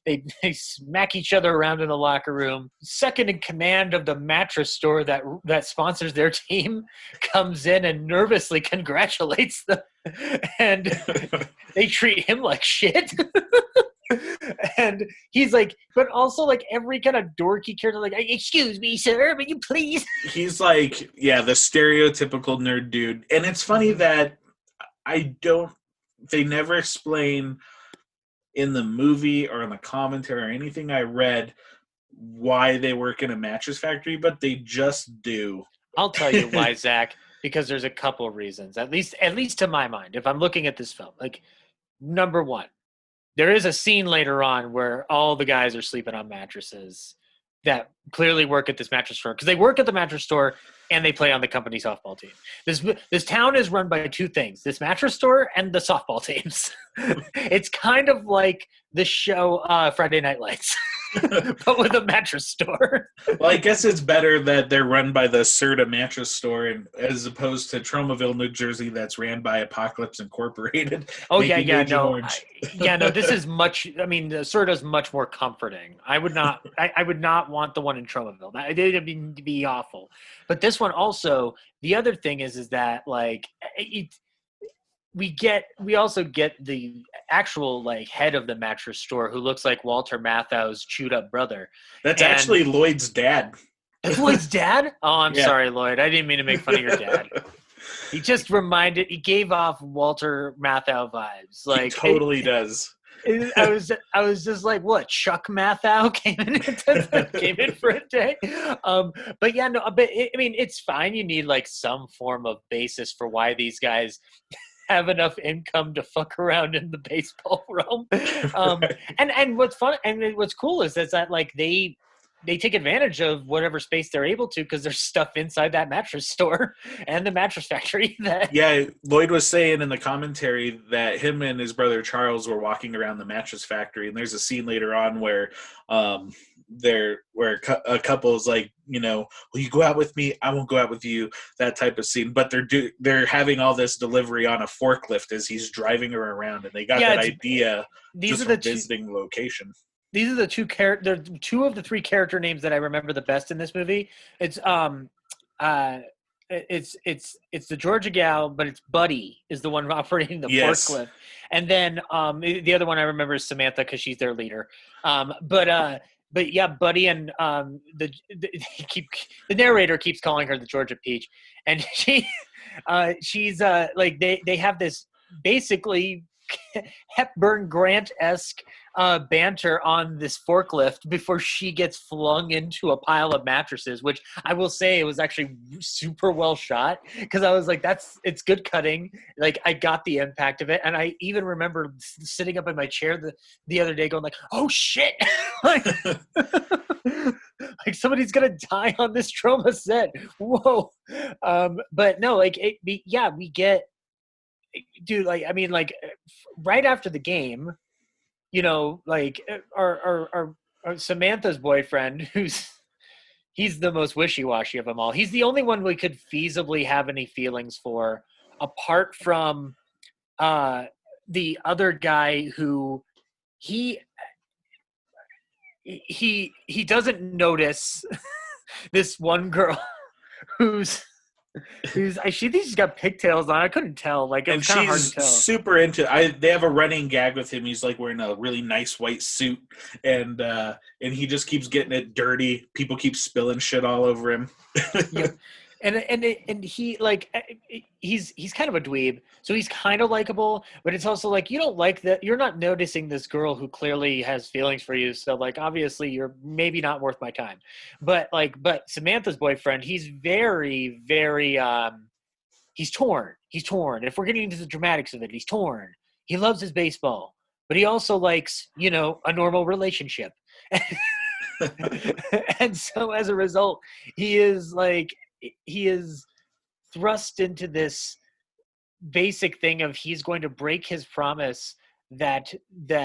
They smack each other around in the locker room. Second in command of the mattress store that sponsors their team comes in and nervously congratulates them. And they treat him like shit. And he's like, but also, like, every kind of dorky character, like, excuse me, sir, will you please? He's like, yeah, the stereotypical nerd dude. And it's funny that they never explain in the movie or in the commentary or anything I read why they work in a mattress factory, but they just do. I'll tell you why, Zack, because there's a couple of reasons, at least to my mind, if I'm looking at this film. Like, number one, there is a scene later on where all the guys are sleeping on mattresses that clearly work at this mattress store, because they work at the mattress store and they play on the company softball team. This town is run by two things: this mattress store and the softball teams. It's kind of like the show Friday Night Lights, but with a mattress store. Well, I guess it's better that they're run by the Serta mattress store, and as opposed to Tromaville, New Jersey, that's ran by Apocalypse Incorporated. Oh yeah, no. This is much. I mean, the Serta's much more comforting. I would not want the one in Tromaville. It'd be awful. But this one also. The other thing is that like we also get the actual like head of the mattress store who looks like Walter Matthau's chewed up brother. That's actually Lloyd's dad. That's Lloyd's dad? Oh, I'm sorry, Lloyd. I didn't mean to make fun of your dad. He just he gave off Walter Matthau vibes. Like, he totally does. I was just like, what? Chuck Matthau came in for a day. But yeah, no. But I mean, it's fine. You need like some form of basis for why these guys have enough income to fuck around in the baseball realm. And what's fun and what's cool is that like they take advantage of whatever space they're able to because there's stuff inside that mattress store and the mattress factory. Yeah, Lloyd was saying in the commentary that him and his brother Charles were walking around the mattress factory, and there's a scene later on where a couple is like, will you go out with me? I won't go out with you. That type of scene. But they're having all this delivery on a forklift as he's driving her around, and they got that idea just from visiting location. These are the two of the three character names that I remember the best in this movie. It's the Georgia gal, but it's Buddy is the one operating the forklift, and then the other one I remember is Samantha because she's their leader. But yeah, Buddy and the narrator keeps calling her the Georgia Peach, and she's like they have this basically Hepburn Grant-esque banter on this forklift before she gets flung into a pile of mattresses, which I will say it was actually super well shot because I was like, it's good cutting. Like I got the impact of it. And I even remember sitting up in my chair the other day going like, oh shit. like somebody's going to die on this Troma set. Whoa. But no, like we get, dude, like, I mean, like right after the game, like our Samantha's boyfriend, he's the most wishy-washy of them all. He's the only one we could feasibly have any feelings for, apart from the other guy who he doesn't notice this one girl who's she thinks she's got pigtails on. I couldn't tell. Like, it was kind of hard to tell. Super into. They have a running gag with him. He's like wearing a really nice white suit, and he just keeps getting it dirty. People keep spilling shit all over him. Yeah. And he like he's kind of a dweeb, so he's kind of likable, but it's also like you don't like that. You're not noticing this girl who clearly has feelings for you, so like obviously you're maybe not worth my time. But Samantha's boyfriend, he's very, very he's torn. He's torn. If we're getting into the dramatics of it, he's torn. He loves his baseball, but he also likes a normal relationship, and so as a result, he is thrust into this basic thing of he's going to break his promise that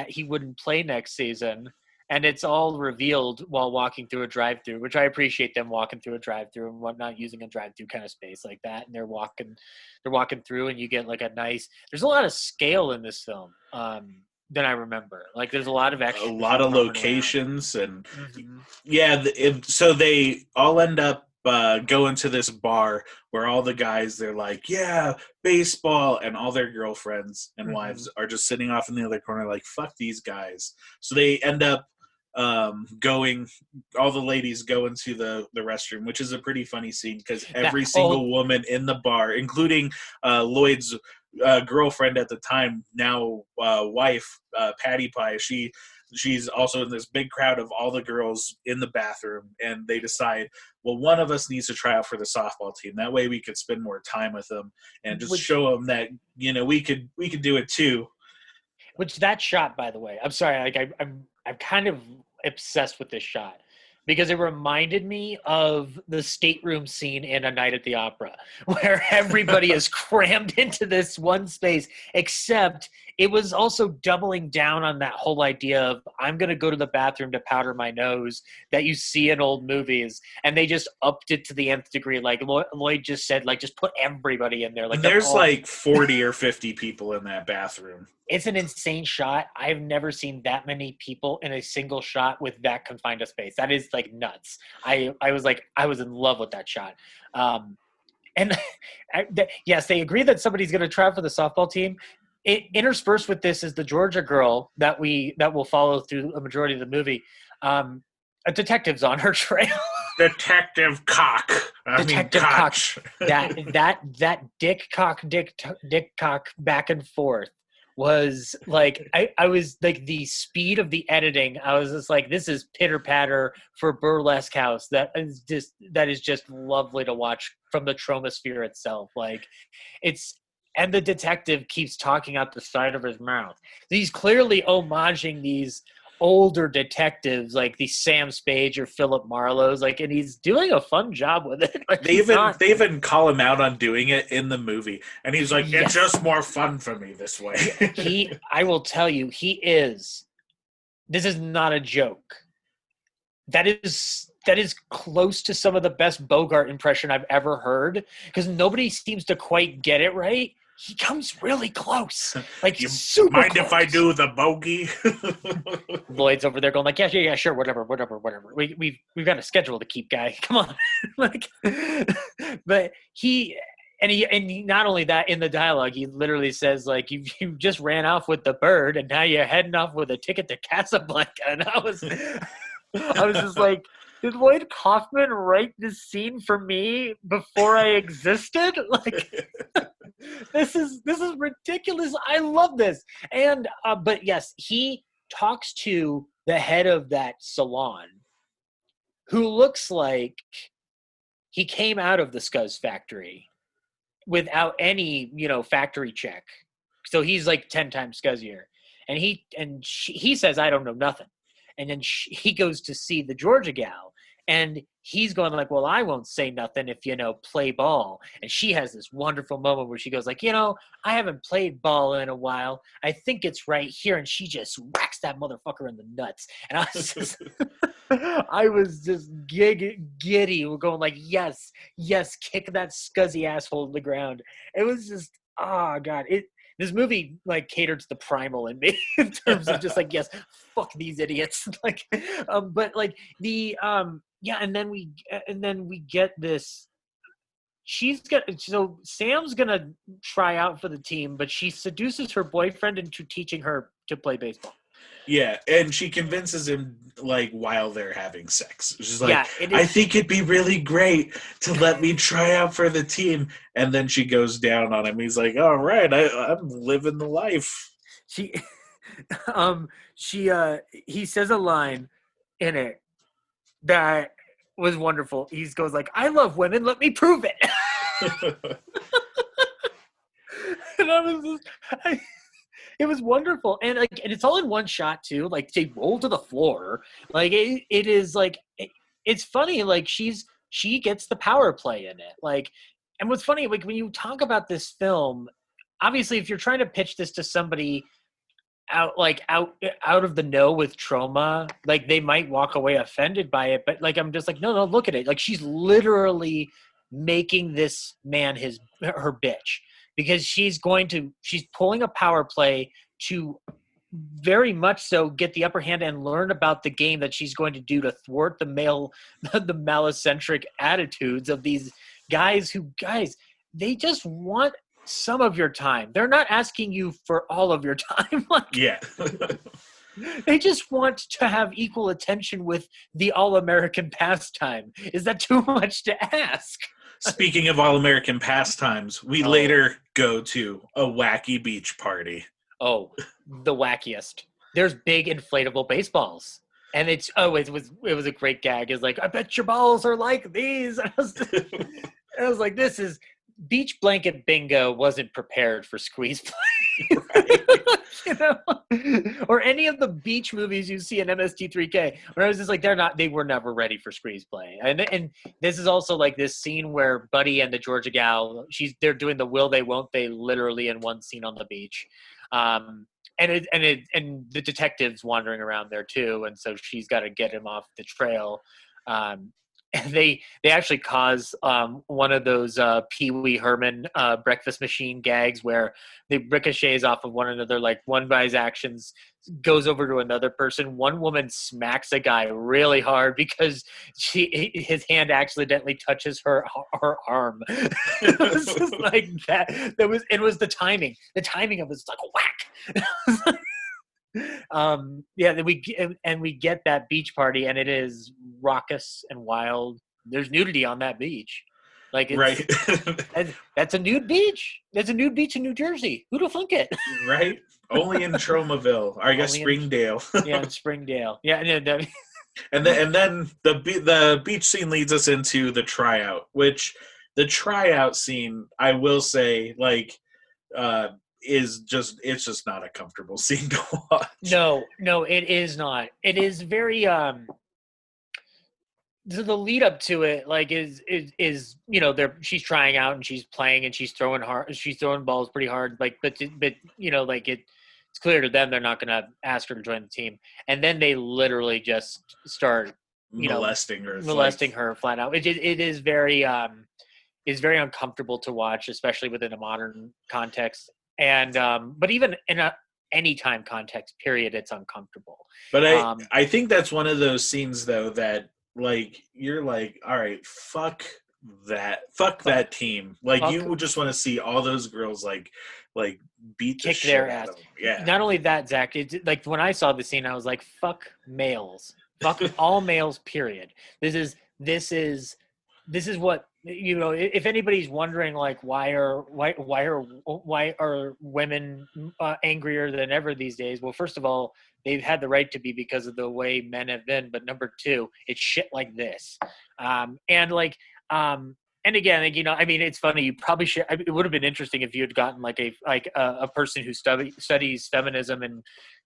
he wouldn't play next season, and it's all revealed while walking through a drive-through, which I appreciate them walking through a drive-through and whatnot, using a drive-through kind of space like that, and they're walking through, and you get like there's a lot of scale in this film than I remember. Like there's a lot of action, a lot of locations, and so they all end up go into this bar where all the guys, they're like, yeah, baseball, and all their girlfriends and wives are just sitting off in the other corner like, fuck these guys. So they end up going, all the ladies go into the restroom, which is a pretty funny scene because every single woman in the bar, including Lloyd's girlfriend at the time, now wife, Patty Pie, she's also in this big crowd of all the girls in the bathroom, and they decide, well, one of us needs to try out for the softball team. That way we could spend more time with them and just show them that, we could do it too. Which that shot, by the way, I'm sorry, like I'm kind of obsessed with this shot because it reminded me of the stateroom scene in A Night at the Opera, where everybody is crammed into this one space, except it was also doubling down on that whole idea of I'm going to go to the bathroom to powder my nose that you see in old movies. And they just upped it to the nth degree. Like Lloyd just said, like, just put everybody in there. Like, there's like 40 or 50 people in that bathroom. It's an insane shot. I've never seen that many people in a single shot with that confined a space. That is like nuts. I was in love with that shot. Yes, they agree that somebody's going to try for the softball team. Interspersed with this is the Georgia girl that will follow through a majority of the movie. A detective's on her trail. Detective Cock. Detective Cock. That dick cock back and forth was like, I was like, the speed of the editing, I was just like, this is pitter patter for Burlesque House. That is just lovely to watch from the Troma sphere itself. Like, and the detective keeps talking out the side of his mouth. He's clearly homaging these older detectives, like the Sam Spade or Philip Marlowe's, like, and he's doing a fun job with it. Like, they even call him out on doing it in the movie, and he's like, "It's just more fun for me this way." I will tell you, this is not a joke. That is close to some of the best Bogart impression I've ever heard, because nobody seems to quite get it right. He comes really close. Like, you super mind close. if I do the bogey? Lloyd's over there going like, yeah, sure, whatever. We've got a schedule to keep, guy. Come on. Like, but he not only that, in the dialogue, he literally says, like, you just ran off with the bird and now you're heading off with a ticket to Casablanca. And I was just like, did Lloyd Kaufman write this scene for me before I existed? Like, this is ridiculous. I love this. And but yes, he talks to the head of that salon, who looks like he came out of the Scuzz factory without any, factory check. So he's like 10 times scuzzier. And he says, I don't know nothing. And then he goes to see the Georgia gal, and he's going like, well, I won't say nothing if, play ball. And she has this wonderful moment where she goes like, I haven't played ball in a while. I think it's right here. And she just whacks that motherfucker in the nuts. And I was just giddy. We're going like, yes, kick that scuzzy asshole to the ground. It was just, oh God. This movie like catered to the primal in me in terms of just like, yes, fuck these idiots. Like, but like and then we get this. So Sam's gonna try out for the team, but she seduces her boyfriend into teaching her to play baseball. Yeah, and she convinces him, like, while they're having sex. She's like, I think it'd be really great to let me try out for the team. And then she goes down on him. He's like, all right, I'm living the life. He says a line in it that was wonderful. He goes like, I love women, let me prove it. And I was just... It was wonderful, and it's all in one shot too. Like, they roll to the floor. Like, it is like it's funny. Like, she gets the power play in it. Like, and what's funny, like, when you talk about this film, obviously, if you're trying to pitch this to somebody out of the know with Troma, like, they might walk away offended by it. But like, I'm just like, no, look at it. Like, she's literally making this man her bitch. Because she's pulling a power play to very much so get the upper hand and learn about the game that she's going to do to thwart the malicentric attitudes of these guys they just want some of your time. They're not asking you for all of your time. Like, yeah. They just want to have equal attention with the all-American pastime. Is that too much to ask? Speaking of all-American pastimes, we later go to a wacky beach party. Oh, the wackiest. There's big inflatable baseballs. And it was a great gag. It's like, I bet your balls are like these. I was like, this is... Beach blanket bingo wasn't prepared for squeeze play. You know, or any of the beach movies you see in MST3K, where I was just like, they were never ready for Squeeze Play. And this is also like this scene where Buddy and the Georgia gal, they're doing the will they won't they literally in one scene on the beach. And the detective's wandering around there too, and so she's got to get him off the trail. And they actually cause one of those Pee Wee Herman breakfast machine gags where they ricochets off of one another. Like one guy's actions goes over to another person. One woman smacks a guy really hard because his hand accidentally touches her arm. It was just like that. It was the timing. The timing of it was like a whack. Then we get that beach party, and it is raucous and wild. There's nudity on that beach, like it's, right. That's a nude beach. There's a nude beach in New Jersey. Who'd have thunk it? Right. Only in Tromaville, or I guess Springdale. In Springdale. Yeah. And then the beach scene leads us into the tryout, which the tryout scene, I will say, like, it's just not a comfortable scene to watch. No, it is not. It is very so the lead up to it, like, is she's trying out and she's playing and she's throwing balls pretty hard, like, but like it's clear to them they're not going to ask her to join the team, and then they literally just start molesting her flat out. It is very uncomfortable to watch, especially within a modern context. And but even in a anytime context period, it's uncomfortable. But I think that's one of those scenes though that, like, you're like, all right, fuck that team. Like, you just want to see all those girls like beat kick their ass. Yeah. Not only that, Zach, it's like when I saw the scene, I was like, fuck males. Fuck all males, period. This is what, if anybody's wondering, like, why are women angrier than ever these days? Well, first of all, they've had the right to be because of the way men have been. But number two, it's shit like this. And again, I mean, it's funny. You probably should. It would have been interesting if you had gotten like a person who studies feminism and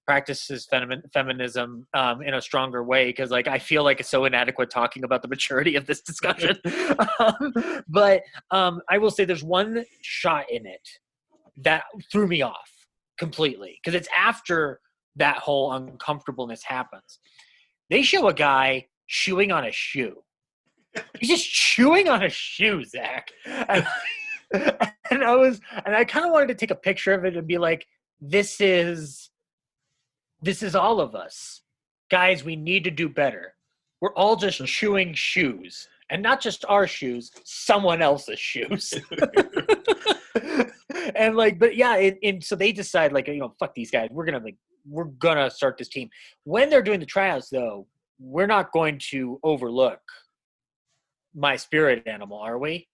practices feminism in a stronger way, because, like, I feel like it's so inadequate talking about the maturity of this discussion. But I will say there's one shot in it that threw me off completely, because it's after that whole uncomfortableness happens. They show a guy chewing on a shoe. He's just chewing on a shoe, Zach. And I kind of wanted to take a picture of it and be like, this is all of us. Guys, we need to do better. We're all just chewing shoes. And not just our shoes, someone else's shoes. And so they decide, like, fuck these guys. We're gonna start this team. When they're doing the tryouts, though, we're not going to overlook my spirit animal, are we?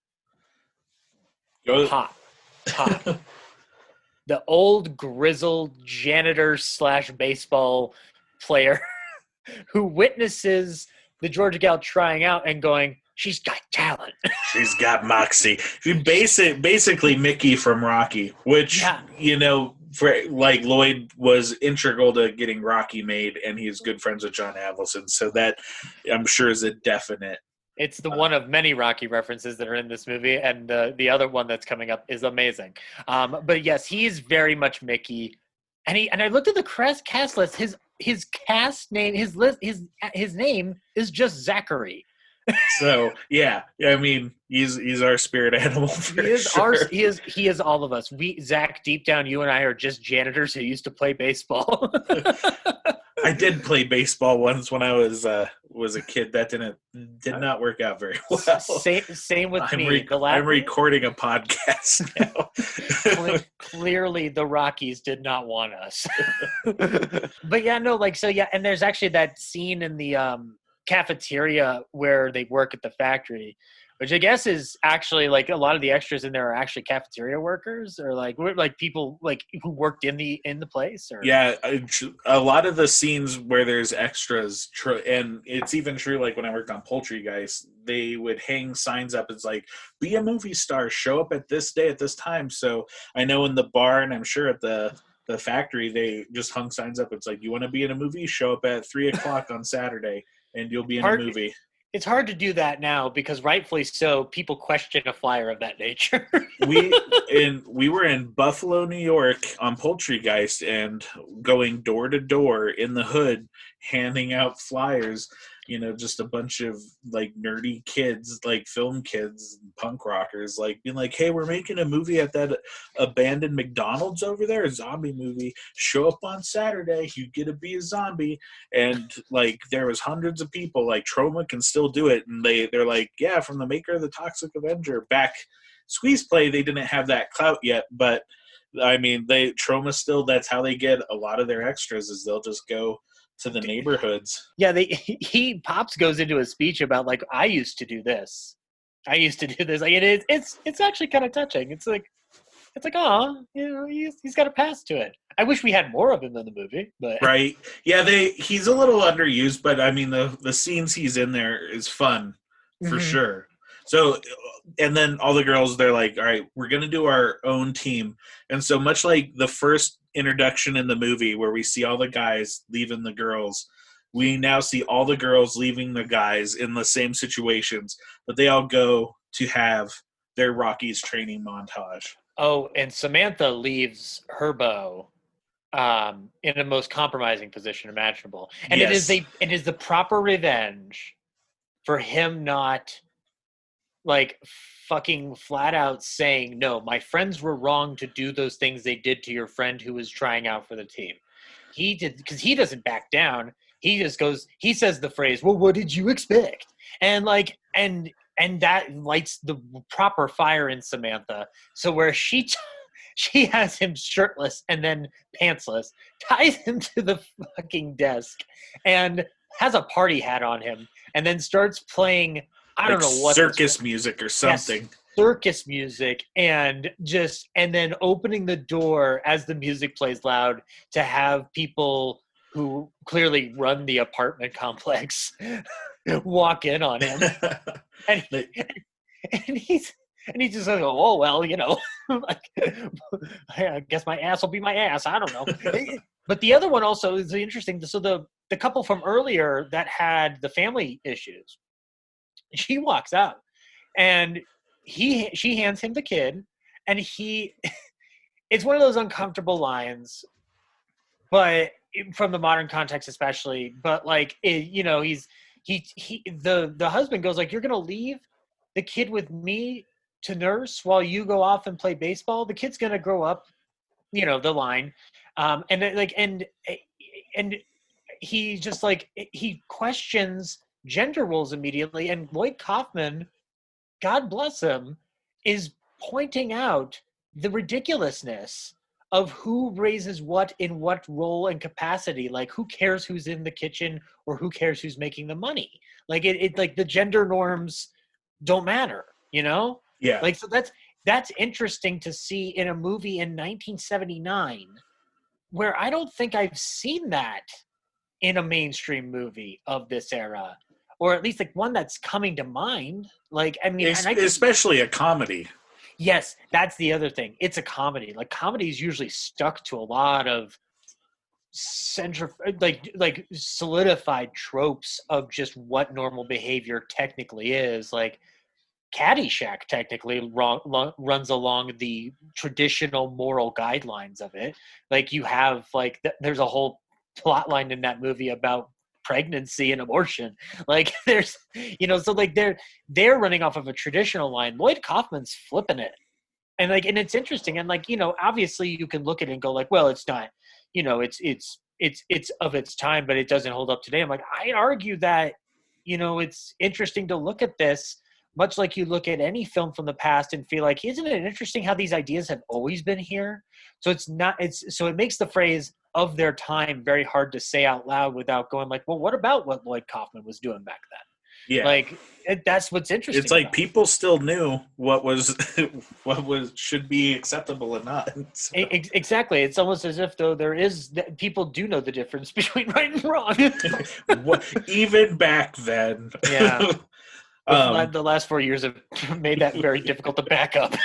Pop. The old grizzled janitor / baseball player who witnesses the Georgia gal trying out and going, she's got talent. She's got moxie. Basically Mickey from Rocky, which, for, like, Lloyd was integral to getting Rocky made, and he's good friends with John Avildsen. So that, I'm sure, is a definite. It's the one of many Rocky references that are in this movie, and the other one that's coming up is amazing. But yes, he is very much Mickey, and I looked at the cast list. His cast name, his name is just Zachary. So yeah, I mean, he's our spirit animal. He is all of us. Zach, deep down, you and I are just janitors who used to play baseball. I did play baseball once when I was a kid. That did not work out very well. Same with me. I'm recording a podcast now. Clearly, the Rockies did not want us. But yeah, no, like, so yeah, and there's actually that scene in the cafeteria where they work at the factory, which I guess is actually, like, a lot of the extras in there are actually cafeteria workers, or like people like who worked in the place. Or yeah, a lot of the scenes where there's extras, and it's even true. Like when I worked on Poultry Guys, they would hang signs up. It's like, be a movie star, show up at this day at this time. So I know in the bar, and I'm sure at the the factory, they just hung signs up. It's like, you want to be in a movie? Show up at 3:00 on Saturday, and you'll be in a movie. It's hard to do that now because, rightfully so, people question a flyer of that nature. we were in Buffalo, New York on Poultrygeist, and going door to door in the hood, handing out flyers. Just a bunch of like nerdy kids, like film kids, punk rockers, like being like, hey, we're making a movie at that abandoned McDonald's over there, a zombie movie. Show up on Saturday, you get to be a zombie. And like, there was hundreds of people, like Troma can still do it. And they're like, yeah, from the maker of the Toxic Avenger. Back Squeeze Play, they didn't have that clout yet, but I mean, Troma still, that's how they get a lot of their extras, is they'll just go to the neighborhoods. Yeah, Pops goes into a speech about like, I used to do this. Like it's actually kind of touching. It's like, oh, he's got a past to it. I wish we had more of him in the movie, but right. Yeah, he's a little underused, but I mean the scenes he's in there is fun for sure. So, and then all the girls, they're like, all right, we're going to do our own team. And so much like the first introduction in the movie where we see all the guys leaving the girls, we now see all the girls leaving the guys in the same situations, but they all go to have their Rockies training montage. Oh, and Samantha leaves her beau in the most compromising position imaginable. And yes. it is the proper revenge for him not like fucking flat out saying, no, my friends were wrong to do those things they did to your friend who was trying out for the team. He did, because he doesn't back down. He just goes, he says the phrase, well, what did you expect? And like, and that lights the proper fire in Samantha. So where she has him shirtless and then pantsless, ties him to the fucking desk and has a party hat on him, and then starts playing, I don't know what, circus music or something. Yes, circus music, and then opening the door as the music plays loud to have people who clearly run the apartment complex walk in on him. and he's just like, oh, well, like, I guess my ass will be my ass. I don't know. But the other one also is interesting. So the couple from earlier that had the family issues, she walks out and she hands him the kid, and it's one of those uncomfortable lines, but from the modern context especially, but like, the husband goes like, you're going to leave the kid with me to nurse while you go off and play baseball? The kid's going to grow up, the line. And he just like, he questions gender roles immediately, and Lloyd Kaufman, God bless him, is pointing out the ridiculousness of who raises what in what role and capacity. Like, who cares who's in the kitchen or who cares who's making the money? Like it like the gender norms don't matter, Yeah. Like, so that's interesting to see in a movie in 1979, where I don't think I've seen that in a mainstream movie of this era. Or at least like one that's coming to mind. Like, I mean, especially a comedy. Yes, that's the other thing. It's a comedy. Like, comedy is usually stuck to a lot of like solidified tropes of just what normal behavior technically is. Like, Caddyshack technically runs along the traditional moral guidelines of it. Like, you have like there's a whole plot line in that movie about pregnancy and abortion. Like, there's so like they're running off of a traditional line. Lloyd Kaufman's flipping it, and it's interesting. And like, obviously you can look at it and go like, well, it's not, it's of its time, but it doesn't hold up today. I'm like, I'd argue that it's interesting to look at this much like you look at any film from the past and feel like, isn't it interesting how these ideas have always been here? So it makes the phrase of their time very hard to say out loud without going like, well, what about what Lloyd Kaufman was doing back then? Yeah. Like, that's what's interesting. It's like people still knew what should be acceptable and not. So. Exactly. It's almost as if though people do know the difference between right and wrong. Even back then. Yeah. The last 4 years have made that very difficult to back up.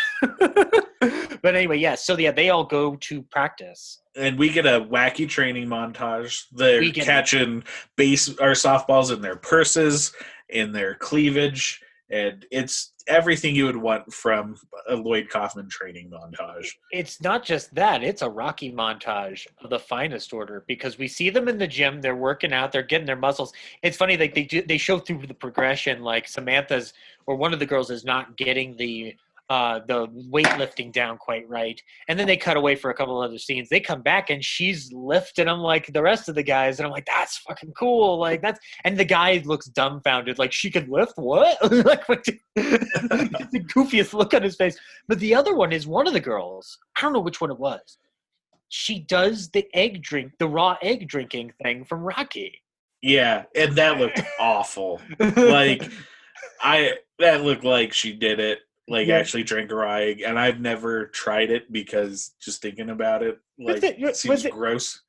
But anyway, yes. So yeah, they all go to practice. And we get a wacky training montage. They're catching softballs in their purses, in their cleavage, and it's everything you would want from a Lloyd Kaufman training montage. It's not just that; it's a Rocky montage of the finest order, because we see them in the gym. They're working out. They're getting their muscles. It's funny, like they show through the progression. Like Samantha's or one of the girls is not getting the weightlifting down quite right, and then they cut away for a couple of other scenes. They come back and she's lifting them like the rest of the guys, and I'm like, that's fucking cool. Like that's, and the guy looks dumbfounded, like she can lift what? Like what? The goofiest look on his face. But the other one is one of the girls. I don't know which one it was. She does the raw egg drinking thing from Rocky. Yeah, and that looked awful. Like that looked like she did it. Like actually drank a raw egg, and I've never tried it because just thinking about it, seems gross.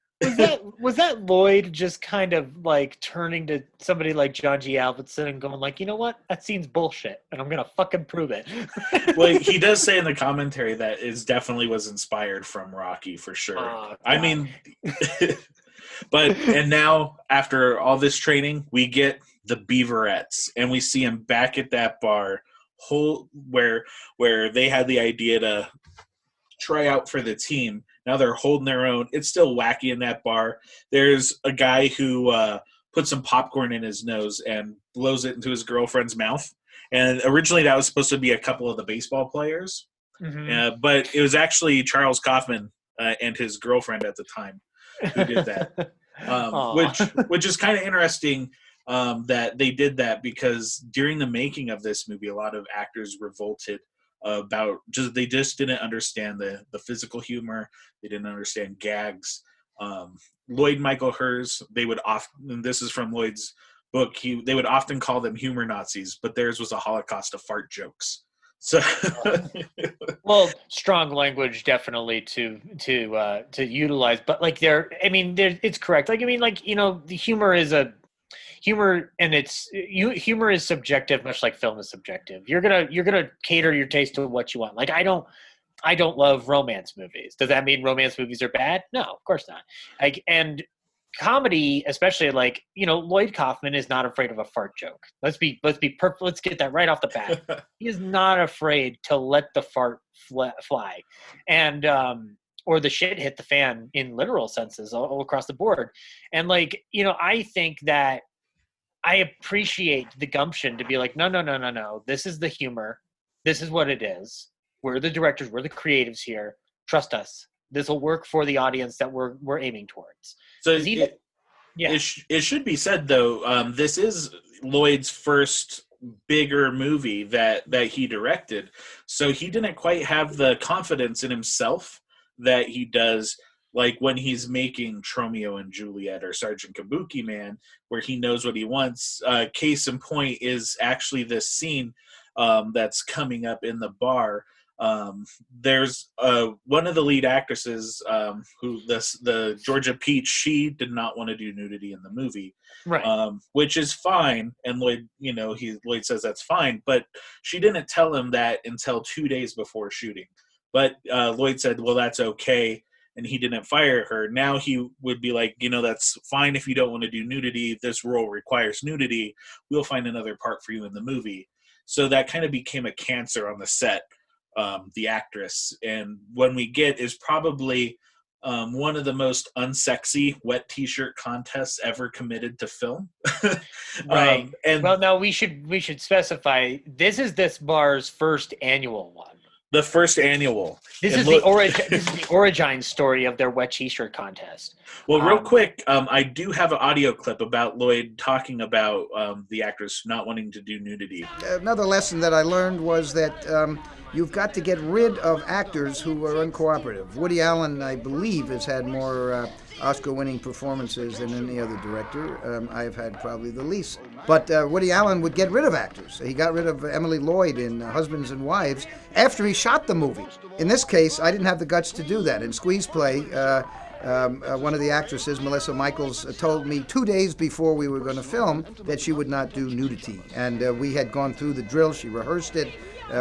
Was that Lloyd just kind of like turning to somebody like John G. Avildsen and going like, you know what, that seems bullshit, and I'm gonna fucking prove it. Well, he does say in the commentary that it definitely was inspired from Rocky for sure. I mean, and now after all this training, we get the Beaverettes, and we see him back at that bar. Where they had the idea to try out for the team. Now they're holding their own. It's still wacky in that bar. There's a guy who put some popcorn in his nose and blows it into his girlfriend's mouth. And originally that was supposed to be a couple of the baseball players. Mm-hmm. But it was actually Charles Kaufman and his girlfriend at the time who did that. Which is kind of interesting. That they did that because during the making of this movie, a lot of actors revolted about they just didn't understand the physical humor. They didn't understand gags. Lloyd Michael Hers, they would often, this is from Lloyd's book, they would often call them humor Nazis, but theirs was a Holocaust of fart jokes. So, well, strong language definitely to utilize, but like it's correct. Like, I mean, like, you know, the humor is humor is subjective, much like film is subjective. You're gonna cater your taste to what you want. Like I don't love romance movies. Does that mean romance movies are bad? No, of course not. Like, and comedy, especially, like, you know, Lloyd Kaufman is not afraid of a fart joke. Let's be perfect. Let's get that right off the bat. He is not afraid to let the fart fly, and or the shit hit the fan in literal senses all across the board. And like, you know, I think that I appreciate the gumption to be like, no. This is the humor. This is what it is. We're the directors. We're the creatives here. Trust us. This will work for the audience that we're aiming towards. So it should be said, though, this is Lloyd's first bigger movie that he directed. So he didn't quite have the confidence in himself that he does like when he's making Romeo and Juliet or Sergeant Kabuki Man, where he knows what he wants. Case in point is actually this scene that's coming up in the bar. There's one of the lead actresses who the Georgia Peach, she did not want to do nudity in the movie, right? Which is fine, and Lloyd, you know, Lloyd says that's fine, but she didn't tell him that until 2 days before shooting. But Lloyd said, well, that's okay, and he didn't fire her. Now he would be like, you know, that's fine if you don't want to do nudity. This role requires nudity. We'll find another part for you in the movie. So that kind of became a cancer on the set, the actress. And when we get is probably one of the most unsexy wet t-shirt contests ever committed to film. Right. And well, now we should specify, this is this bar's first annual one. The first annual. This is the origin story of their wet t-shirt contest. Well, real quick, I do have an audio clip about Lloyd talking about the actors not wanting to do nudity. Another lesson that I learned was that you've got to get rid of actors who are uncooperative. Woody Allen, I believe, has had more Oscar-winning performances than any other director. I've had probably the least. But Woody Allen would get rid of actors. He got rid of Emily Lloyd in Husbands and Wives after he shot the movie. In this case, I didn't have the guts to do that. In Squeeze Play, one of the actresses, Melissa Michaels, told me 2 days before we were going to film that she would not do nudity. And we had gone through the drill. She rehearsed it.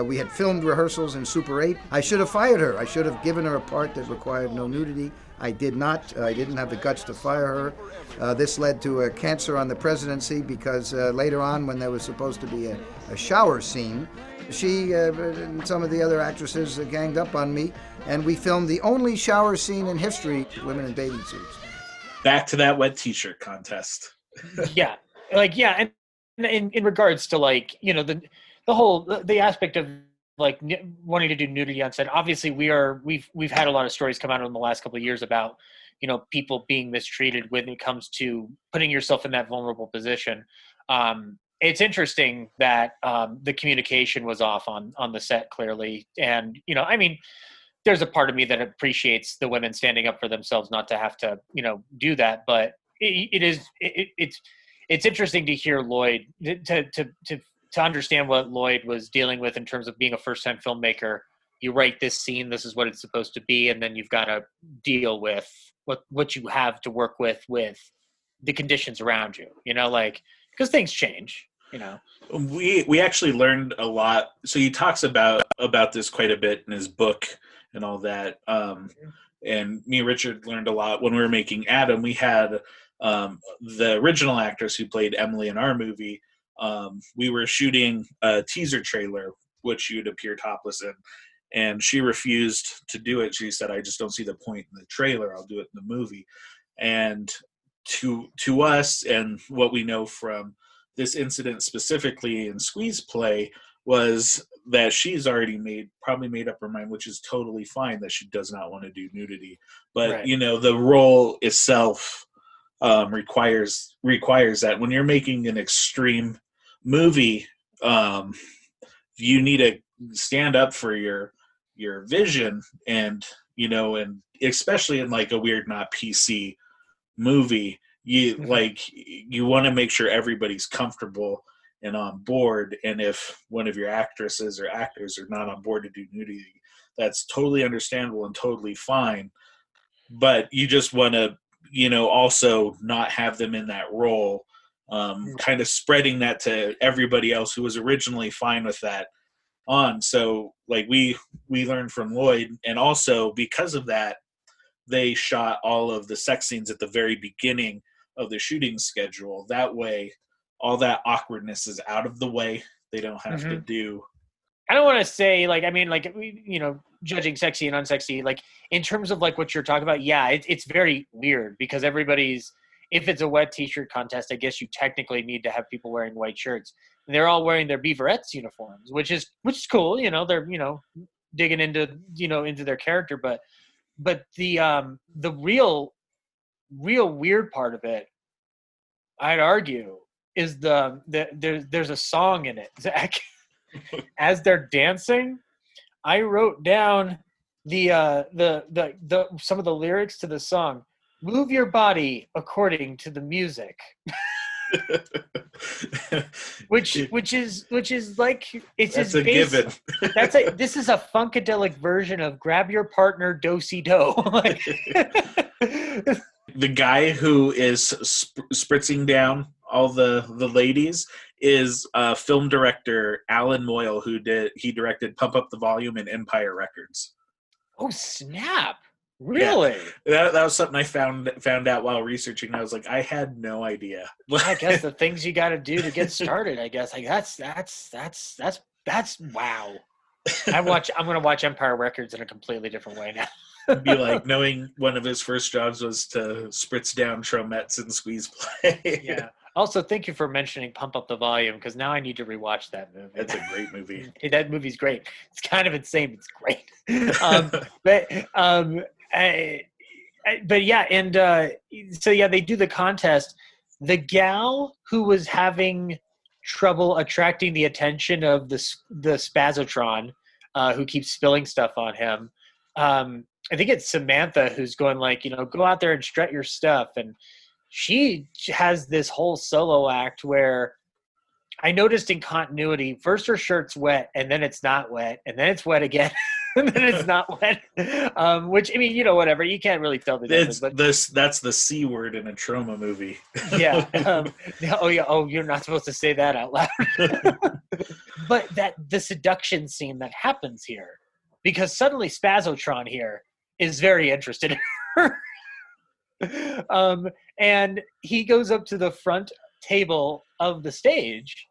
We had filmed rehearsals in Super 8. I should have fired her. I should have given her a part that required no nudity. I did not. I didn't have the guts to fire her. This led to a cancer on the presidency because later on, when there was supposed to be a shower scene, she and some of the other actresses ganged up on me, and we filmed the only shower scene in history, women in bathing suits. Back to that wet t-shirt contest. Yeah. And in regards to the aspect of wanting to do nudity on set. Obviously we've had a lot of stories come out in the last couple of years about, people being mistreated when it comes to putting yourself in that vulnerable position. It's interesting that the communication was off on the set clearly. And, there's a part of me that appreciates the women standing up for themselves, not to have to, do that. But it's interesting to hear Lloyd, to understand what Lloyd was dealing with in terms of being a first-time filmmaker. You write this scene, this is what it's supposed to be, and then you've got to deal with what you have to work with the conditions around you, because things change, We actually learned a lot. So he talks about this quite a bit in his book and all that. And me and Richard learned a lot when we were making Adam. We had the original actress who played Emily in our movie. We were shooting a teaser trailer, which you'd appear topless in, and she refused to do it. She said, "I just don't see the point in the trailer. I'll do it in the movie." And to us, and what we know from this incident specifically in Squeeze Play, was that she's already probably made up her mind, which is totally fine, that she does not want to do nudity. But, right. The role itself requires that. When you're making an extreme movie, you need to stand up for your vision, and and especially in a weird, not PC movie, you want to make sure everybody's comfortable and on board. And if one of your actresses or actors are not on board to do nudity, that's totally understandable and totally fine. But you just want to also not have them in that role, kind of spreading that to everybody else who was originally fine with that on. So we learned from Lloyd, and also because of that, they shot all of the sex scenes at the very beginning of the shooting schedule. That way, all that awkwardness is out of the way. They don't have to do. I don't want to say judging sexy and unsexy, in terms of what you're talking about. Yeah, it's very weird because if it's a wet t-shirt contest, I guess you technically need to have people wearing white shirts. And they're all wearing their Beaverettes uniforms, which is cool. They're, digging into, into their character. But the real weird part of it, I'd argue, is there's a song in it, Zach. As they're dancing, I wrote down the some of the lyrics to the song. Move your body according to the music. which is it's that's a given. This is a funkadelic version of Grab Your Partner Do-Si-Do. The guy who is spritzing down all the ladies is film director Alan Moyle, who directed Pump Up the Volume and Empire Records. Oh snap! Really? Yeah. That was something I found out while researching. I was like, I had no idea. I guess the things you got to do to get started. I guess that's wow. I'm gonna watch Empire Records in a completely different way now. Be like knowing one of his first jobs was to spritz down Tromettes and Squeeze Play. Yeah. Also, thank you for mentioning Pump Up the Volume, because now I need to rewatch that movie. That's a great movie. That movie's great. It's kind of insane. It's great. But yeah, and so yeah, they do the contest. The gal who was having trouble attracting the attention of the Spazotron, who keeps spilling stuff on him. I think it's Samantha who's going go out there and strut your stuff, and she has this whole solo act where I noticed in continuity, first her shirt's wet, and then it's not wet, and then it's wet again. and then it's not wet. Which, I mean, whatever. You can't really tell the difference. But That's the C word in a Troma movie. yeah. You're not supposed to say that out loud. But the seduction scene that happens here, because suddenly Spazotron here is very interested in her. And he goes up to the front table of the stage,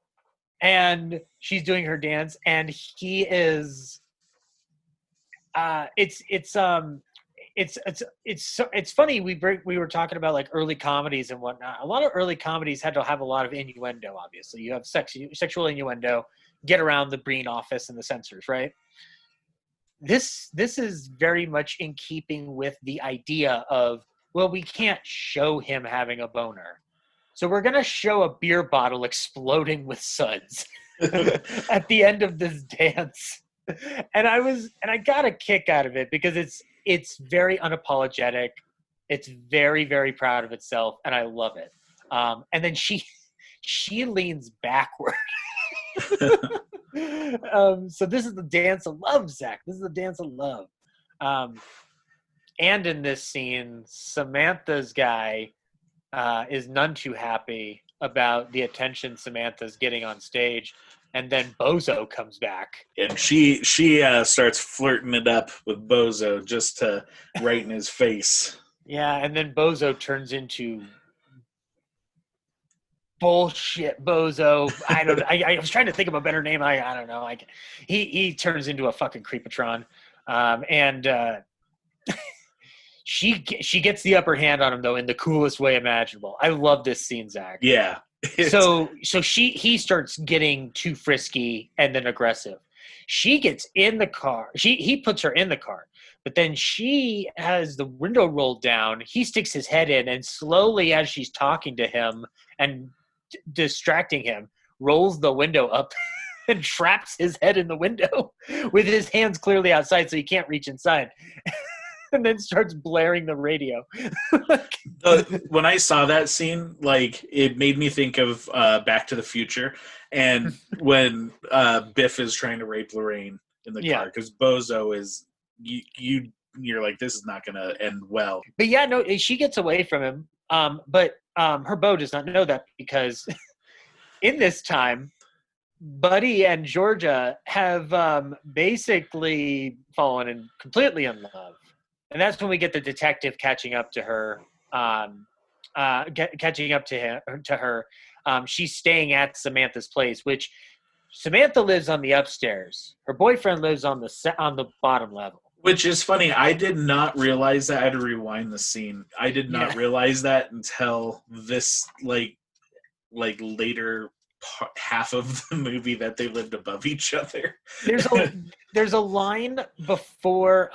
and she's doing her dance, and he is it's funny. We were talking about like early comedies and whatnot. A lot of early comedies had to have a lot of innuendo. Obviously, you have sexual innuendo, get around the Breen office and the censors, right? This is very much in keeping with the idea of, well, we can't show him having a boner, so we're gonna show a beer bottle exploding with suds at the end of this dance. And I got a kick out of it because it's very unapologetic. It's very, very proud of itself, and I love it. And then she leans backward. So this is the dance of love, Zach. This is the dance of love. And in this scene, Samantha's guy is none too happy about the attention Samantha's getting on stage. And then Bozo comes back. And she starts flirting it up with Bozo just to right in his face. Yeah, and then Bozo turns into bullshit Bozo. I was trying to think of a better name. I don't know. He turns into a fucking creepatron. And she gets the upper hand on him, though, in the coolest way imaginable. I love this scene, Zach. Yeah. So he starts getting too frisky and then aggressive. She gets in the car. He puts her in the car, but then she has the window rolled down. He sticks his head in, and slowly, as she's talking to him and distracting him, rolls the window up and traps his head in the window with his hands clearly outside, so he can't reach inside. And then starts blaring the radio. When I saw that scene, like, it made me think of Back to the Future, and when Biff is trying to rape Lorraine in the car, because Bozo is you're like, this is not going to end well. But yeah, no, she gets away from him. But her beau does not know that, because in this time, Buddy and Georgia have basically fallen in completely in love. And that's when we get the detective catching up to her. Catching up to her. She's staying at Samantha's place, which Samantha lives on the upstairs. Her boyfriend lives on the bottom level. Which is funny. I did not realize that. I had to rewind the scene. I did not realize that until this like later half of the movie that they lived above each other. There's a line before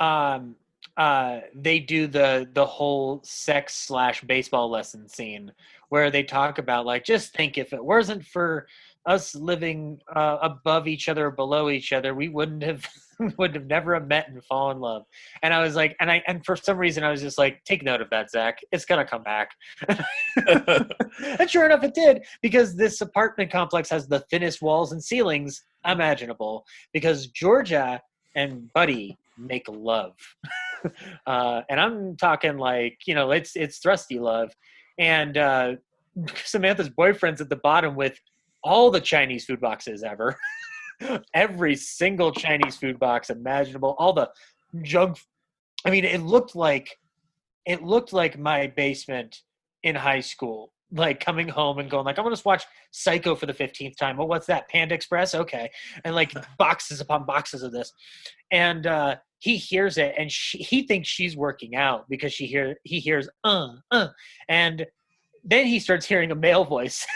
they do the whole sex / baseball lesson scene where they talk about, like, just think if it wasn't for us living above each other or below each other, we would have never met and fall in love. And I was like, and for some reason I was just like, take note of that, Zach. It's gonna come back. And sure enough, it did, because this apartment complex has the thinnest walls and ceilings imaginable, because Georgia and Buddy make love. And I'm talking like, it's thrusty love. And Samantha's boyfriend's at the bottom with all the Chinese food boxes ever. Every single Chinese food box imaginable, all the junk. I mean, it looked like my basement in high school, like coming home and going like, I'm going to watch Psycho for the 15th time. Oh, what's that? Panda Express? Okay. And like boxes upon boxes of this. And he hears it, and he thinks she's working out because he hears, and then he starts hearing a male voice.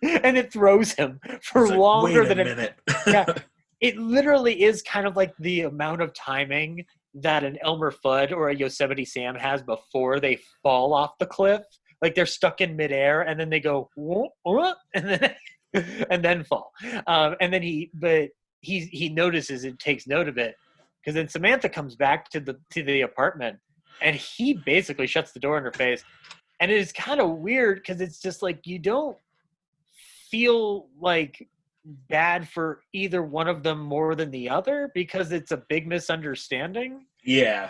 And it throws him for longer than a minute. Yeah, it literally is kind of like the amount of timing that an Elmer Fudd or a Yosemite Sam has before they fall off the cliff. Like, they're stuck in midair, and then they go, and then fall. And then he notices and takes note of it, because then Samantha comes back to the apartment, and he basically shuts the door in her face. And it is kind of weird, because it's just like, you don't feel like bad for either one of them more than the other because it's a big misunderstanding. Yeah.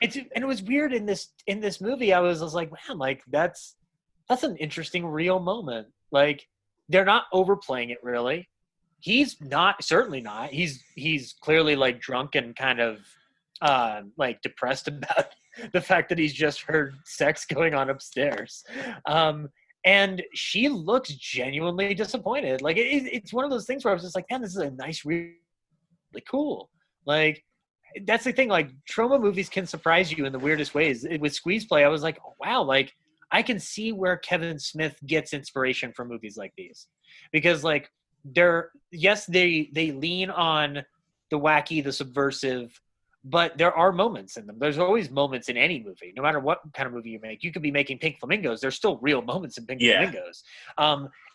And it was weird in this movie. I was like, man, like that's an interesting real moment. Like they're not overplaying it really. He's certainly not. He's clearly like drunk and kind of like depressed about the fact that he's just heard sex going on upstairs. And she looks genuinely disappointed. Like it's one of those things where I was just like, man, this is a nice, really cool. Like that's the thing. Like Troma movies can surprise you in the weirdest ways. With Squeeze Play, I was like, oh, wow, like I can see where Kevin Smith gets inspiration from movies like these, because like they lean on the wacky, the subversive, but there are moments in them. There's always moments in any movie, no matter what kind of movie you make. You could be making Pink Flamingos. There's still real moments in Pink Flamingos.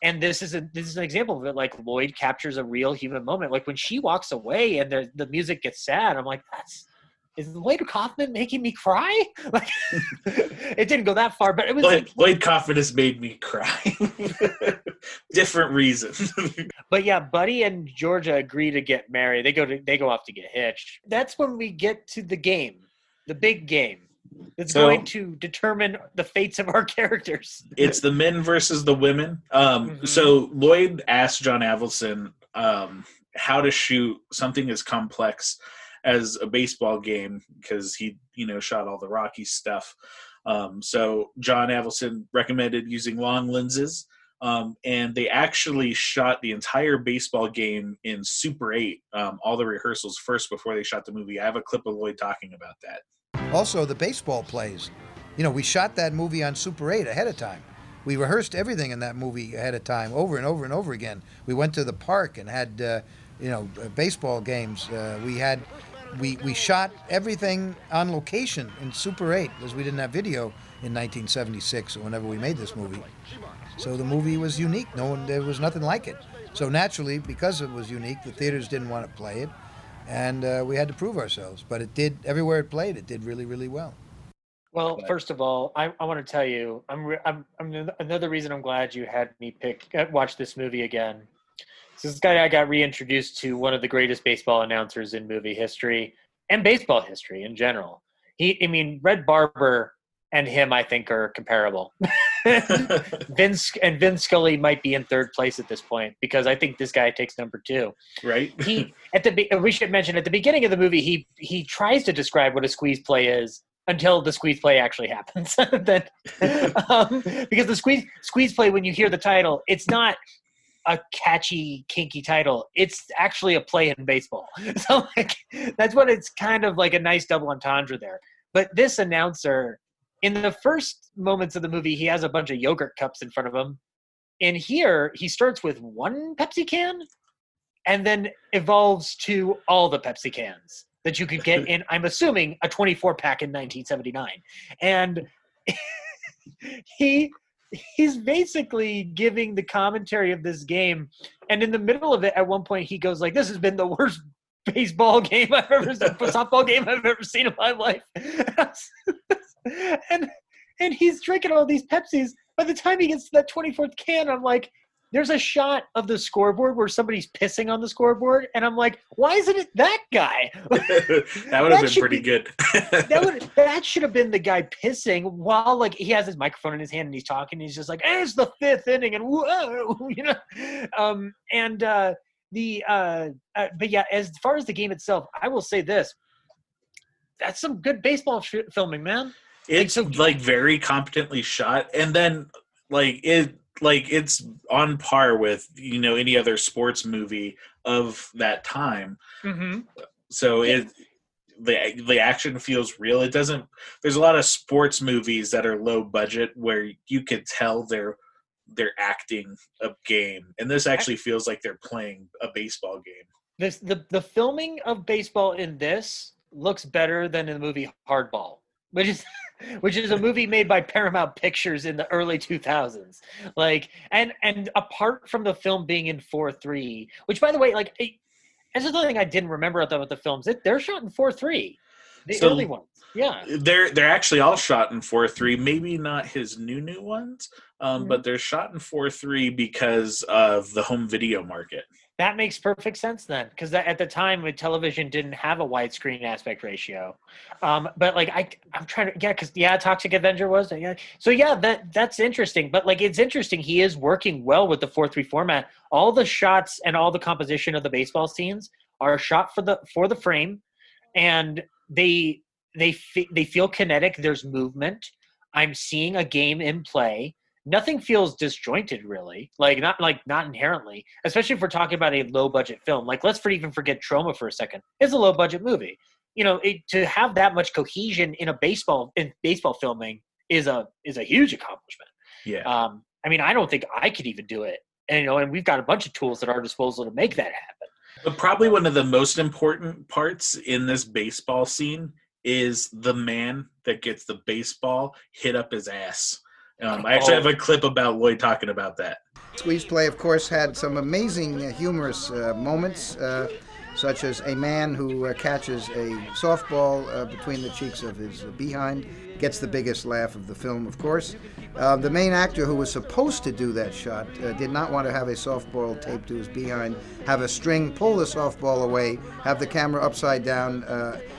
And this is an example of it. Like Lloyd captures a real human moment. Like when she walks away and the music gets sad, I'm like, is Lloyd Kaufman making me cry? Like, it didn't go that far, but it was Lloyd Kaufman has made me cry. Different reasons. But yeah, Buddy and Georgia agree to get married. They go off to get hitched. That's when we get to the game, the big game. It's going to determine the fates of our characters. It's the men versus the women. So Lloyd asked John Avildsen how to shoot something as complex as a baseball game because he, shot all the Rocky stuff. So John Avildsen recommended using long lenses. And they actually shot the entire baseball game in Super 8, all the rehearsals first before they shot the movie. I have a clip of Lloyd talking about that. Also, the baseball plays. We shot that movie on Super 8 ahead of time. We rehearsed everything in that movie ahead of time, over and over and over again. We went to the park and had, baseball games. We shot everything on location in Super 8 because we didn't have video in 1976 or whenever we made this movie. So the movie was unique. There was nothing like it. So naturally, because it was unique, the theaters didn't want to play it, and we had to prove ourselves. But it did, everywhere it played, it did really, really well. Well, first of all, I want to tell you, I'm another reason I'm glad you had me watch this movie again. This guy I got reintroduced to one of the greatest baseball announcers in movie history and baseball history in general. Red Barber and him, I think, are comparable. Vince Scully might be in third place at this point because I think this guy takes number 2. Right. We should mention at the beginning of the movie, he tries to describe what a squeeze play is until the squeeze play actually happens. Because the squeeze play, when you hear the title, it's not a catchy, kinky title. It's actually a play in baseball. So that's what it's kind of like a nice double entendre there. But this announcer, in the first moments of the movie, he has a bunch of yogurt cups in front of him. In here, he starts with one Pepsi can and then evolves to all the Pepsi cans that you could get in, I'm assuming, a 24-pack in 1979. And he's basically giving the commentary of this game. And in the middle of it, at one point, he goes like, this has been the worst baseball game I've ever seen, softball game I've ever seen in my life. and he's drinking all these Pepsis. By the time he gets to that 24th can, I'm like, there's a shot of the scoreboard where somebody's pissing on the scoreboard, and I'm like, why isn't it that guy? That would have been pretty good. that should have been the guy pissing while like he has his microphone in his hand and he's talking. And he's just like, it's the 5th inning, and whoa, but yeah, as far as the game itself, I will say this: that's some good baseball filming, man. It's very competently shot, and then it's on par with any other sports movie of that time. Mm-hmm. So the action feels real. It doesn't. There's a lot of sports movies that are low budget where you could tell they're acting a game, and this actually feels like they're playing a baseball game. The filming of baseball in this looks better than in the movie Hardball, which is a movie made by Paramount Pictures in the early 2000s. And apart from the film being in 4:3, which by the way, that's another thing I didn't remember about the films. They're shot in 4:3. The early ones. Yeah. They're actually all shot in 4:3, maybe not his new ones, but they're shot in 4:3 because of the home video market. That makes perfect sense then, because at the time, when television didn't have a widescreen aspect ratio. But like I'm trying to because Toxic Avenger was So that's interesting. But like it's interesting, he is working well with the 4:3 format. All the shots and all the composition of the baseball scenes are shot for the frame, and they feel kinetic. There's movement. I'm seeing a game in play. Nothing feels disjointed, really. Not inherently, especially if we're talking about a low budget film. Like, let's even forget Troma for a second. It's a low budget movie. To have that much cohesion in baseball filming is a huge accomplishment. Yeah. I mean, I don't think I could even do it. And we've got a bunch of tools at our disposal to make that happen. But probably one of the most important parts in this baseball scene is the man that gets the baseball hit up his ass. I actually have a clip about Lloyd talking about that. Squeeze Play, of course, had some amazing humorous moments, such as a man who catches a softball between the cheeks of his behind, gets the biggest laugh of the film, of course. The main actor who was supposed to do that shot did not want to have a softball taped to his behind, have a string pull the softball away, have the camera upside down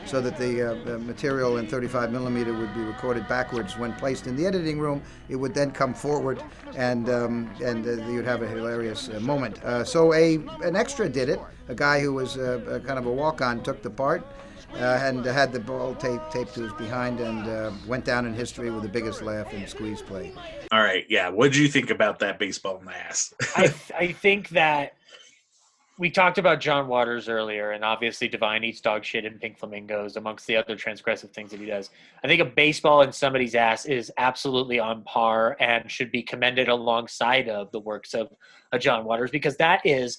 so that the material in 35 millimeter would be recorded backwards. When placed in the editing room, it would then come forward, and you'd have a hilarious moment. So an extra did it. A guy who was kind of a walk-on took the part. And had the ball taped to his behind, and went down in history with the biggest laugh in Squeeze Play. All right, yeah. What did you think about that baseball in the ass? I think that we talked about John Waters earlier, and obviously Divine Eats Dog Shit and Pink Flamingos, amongst the other transgressive things that he does. I think a baseball in somebody's ass is absolutely on par and should be commended alongside of the works of John Waters, because that is,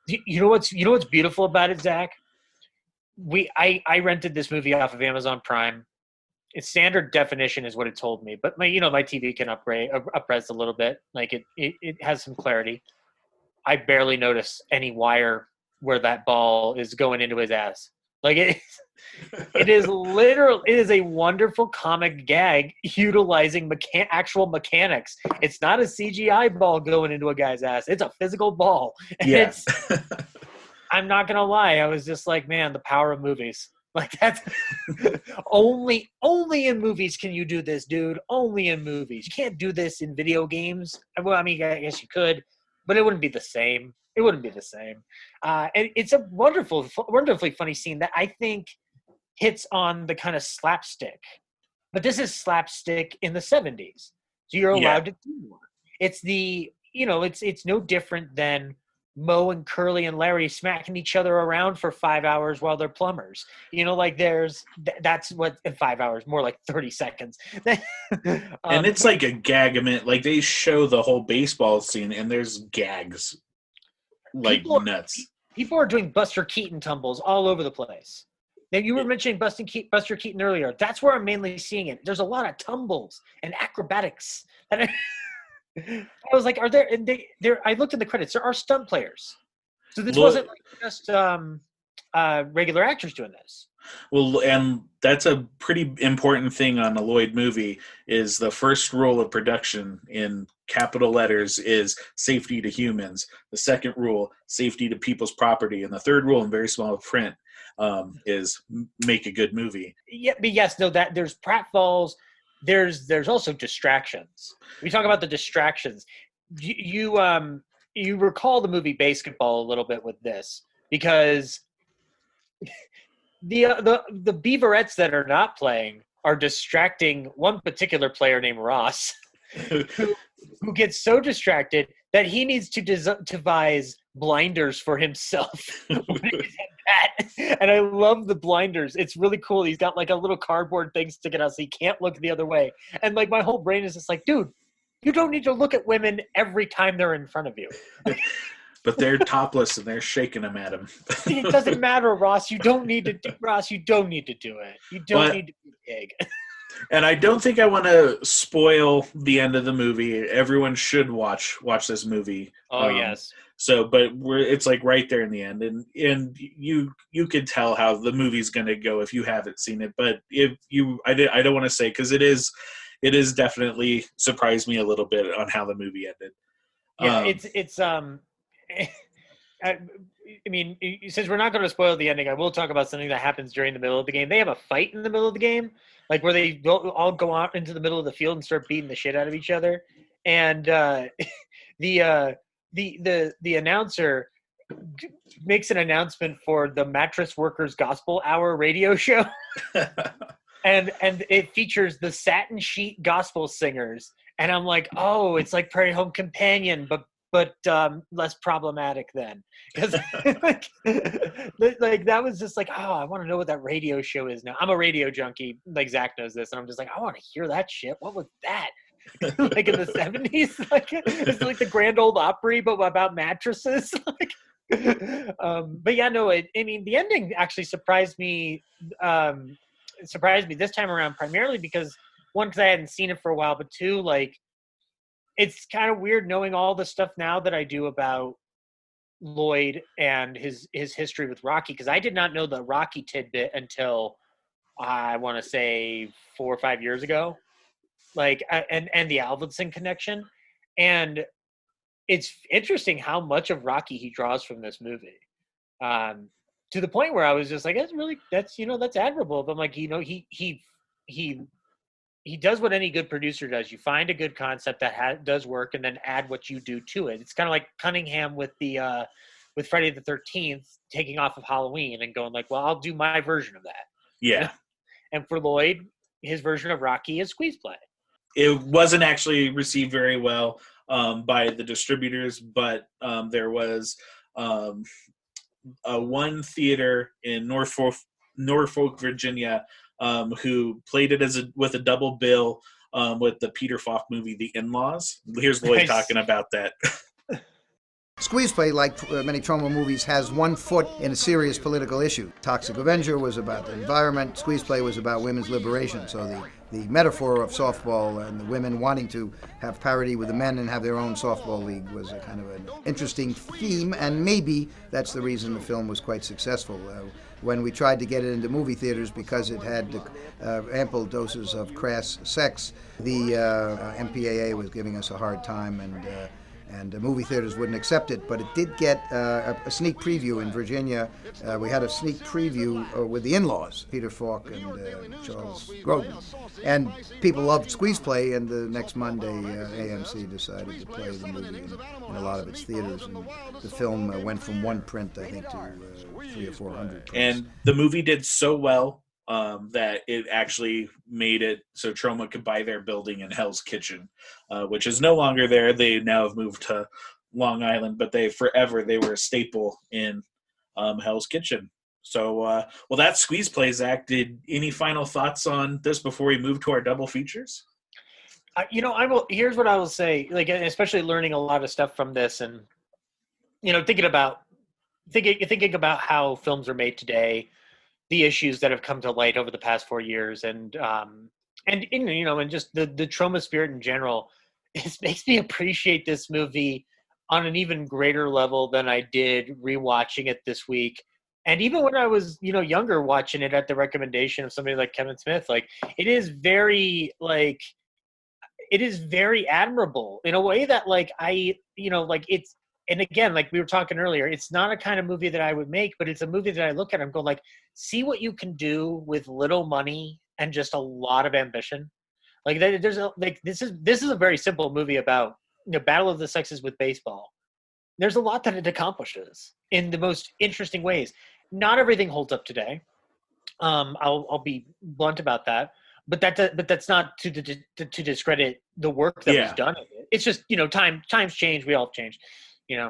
you know what's beautiful about it, Zach? I rented this movie off of Amazon Prime. Its standard definition is what it told me, but my TV can upres a little bit. Like it has some clarity. I barely notice any wire where that ball is going into his ass. Like it is literal. It is a wonderful comic gag utilizing actual mechanics. It's not a CGI ball going into a guy's ass. It's a physical ball. Yeah. I'm not going to lie. I was just like, man, the power of movies. Like that's only in movies can you do this, dude. Only in movies. You can't do this in video games. Well, I mean, I guess you could, but it wouldn't be the same. It wouldn't be the same. And it's a wonderfully funny scene that I think hits on the kind of slapstick. But this is slapstick in the 70s. So you're allowed to do more. It's it's no different than Mo and Curly and Larry smacking each other around for 5 hours while they're plumbers. That's what in 5 hours, more like 30 seconds. And it's like a gag. Like they show the whole baseball scene and there's gags like nuts. People are doing Buster Keaton tumbles all over the place. Now you were mentioning Buster Keaton earlier. That's where I'm mainly seeing it. There's a lot of tumbles and acrobatics. I was like, are there? And I looked in the credits. There are stunt players, so this wasn't like just regular actors doing this. Well, and that's a pretty important thing on a Lloyd movie. Is the first rule of production in capital letters is safety to humans. The second rule, safety to people's property, and the third rule in very small print is make a good movie. Yeah, but yes, no, that there's pratfalls. There's also distractions. We talk about the distractions. You recall the movie Basketball a little bit with this, because the Beaverettes that are not playing are distracting one particular player named Ross, who gets so distracted that he needs to devise blinders for himself when he's at bat. And I love the blinders. It's really cool. He's got like a little cardboard thing sticking out so he can't look the other way. And like my whole brain is just like, dude, you don't need to look at women every time they're in front of you. But they're topless and they're shaking them at him. It doesn't matter, Ross. You don't need to do it. You don't need to be big. And I don't think I want to spoil the end of the movie. Everyone should watch this movie. Oh, yes. So, but it's like right there in the end, and you could tell how the movie's going to go if you haven't seen it. But I don't want to say, because it is definitely surprised me a little bit on how the movie ended. Yeah, it's I mean, since we're not going to spoil the ending, I will talk about something that happens during the middle of the game. They have a fight in the middle of the game, like where they all go out into the middle of the field and start beating the shit out of each other. And the announcer makes an announcement for the Mattress Workers Gospel Hour radio show. And it features the Satin Sheet Gospel Singers. And I'm like, oh, it's like Prairie Home Companion, but less problematic then. Because like that was just like, oh, I want to know what that radio show is now. I'm a radio junkie. Like Zach knows this. And I'm just like, I want to hear that shit. What was that? Like in the 70s? Like it's like the Grand Ole Opry, but about mattresses. But yeah, no, I mean, the ending actually surprised me this time around, primarily because, one, because I hadn't seen it for a while, but two, like, it's kind of weird knowing all the stuff now that I do about Lloyd and his history with Rocky, because I did not know the Rocky tidbit until I want to say 4 or 5 years ago, like, and the Alvinson connection. And it's interesting how much of Rocky he draws from this movie. To the point where I was just like, that's admirable. But I'm like, he does what any good producer does. You find a good concept that does work, and then add what you do to it. It's kind of like Cunningham with with Friday the 13th taking off of Halloween and going like, well, I'll do my version of that. Yeah. And for Lloyd, his version of Rocky is Squeeze Play. It wasn't actually received very well by the distributors, but there was one theater in Norfolk, Virginia, who played it with a double bill with the Peter Falk movie, The In-Laws. Here's Lloyd talking about that. Squeeze Play, like many Troma movies, has one foot in a serious political issue. Toxic Avenger was about the environment. Squeeze Play was about women's liberation. So the metaphor of softball and the women wanting to have parity with the men and have their own softball league was a kind of an interesting theme, and maybe that's the reason the film was quite successful. When we tried to get it into movie theaters because it had ample doses of crass sex, the MPAA was giving us a hard time, and movie theaters wouldn't accept it, but it did get a sneak preview in Virginia. We had a sneak preview with The In-Laws, Peter Falk and Charles Grodin. And people loved Squeeze Play, and the next Monday, AMC decided to play the movie in a lot of its theaters. And the film went from one print, I think, to 300 or 400 prints. And the movie did so well that it actually made it so Troma could buy their building in Hell's Kitchen, which is no longer there. They now have moved to Long Island, but they were a staple in Hell's Kitchen. So, well, that's Squeeze Play, Zach. Any final thoughts on this before we move to our double features? Here's what I will say, like, especially learning a lot of stuff from this, and thinking about how films are made today, the issues that have come to light over the past 4 years, and just the Troma spirit in general. It makes me appreciate this movie on an even greater level than I did rewatching it this week. And even when I was, younger, watching it at the recommendation of somebody like Kevin Smith, like, it is very admirable in a way that, like, it's, and again, like we were talking earlier, it's not a kind of movie that I would make, but it's a movie that I look at and go like, see what you can do with little money and just a lot of ambition. Like, this is a very simple movie about battle of the sexes with baseball. There's a lot that it accomplishes in the most interesting ways. Not everything holds up today. I'll be blunt about that. But that's not to discredit the work that was done. It's just times change. We all have changed.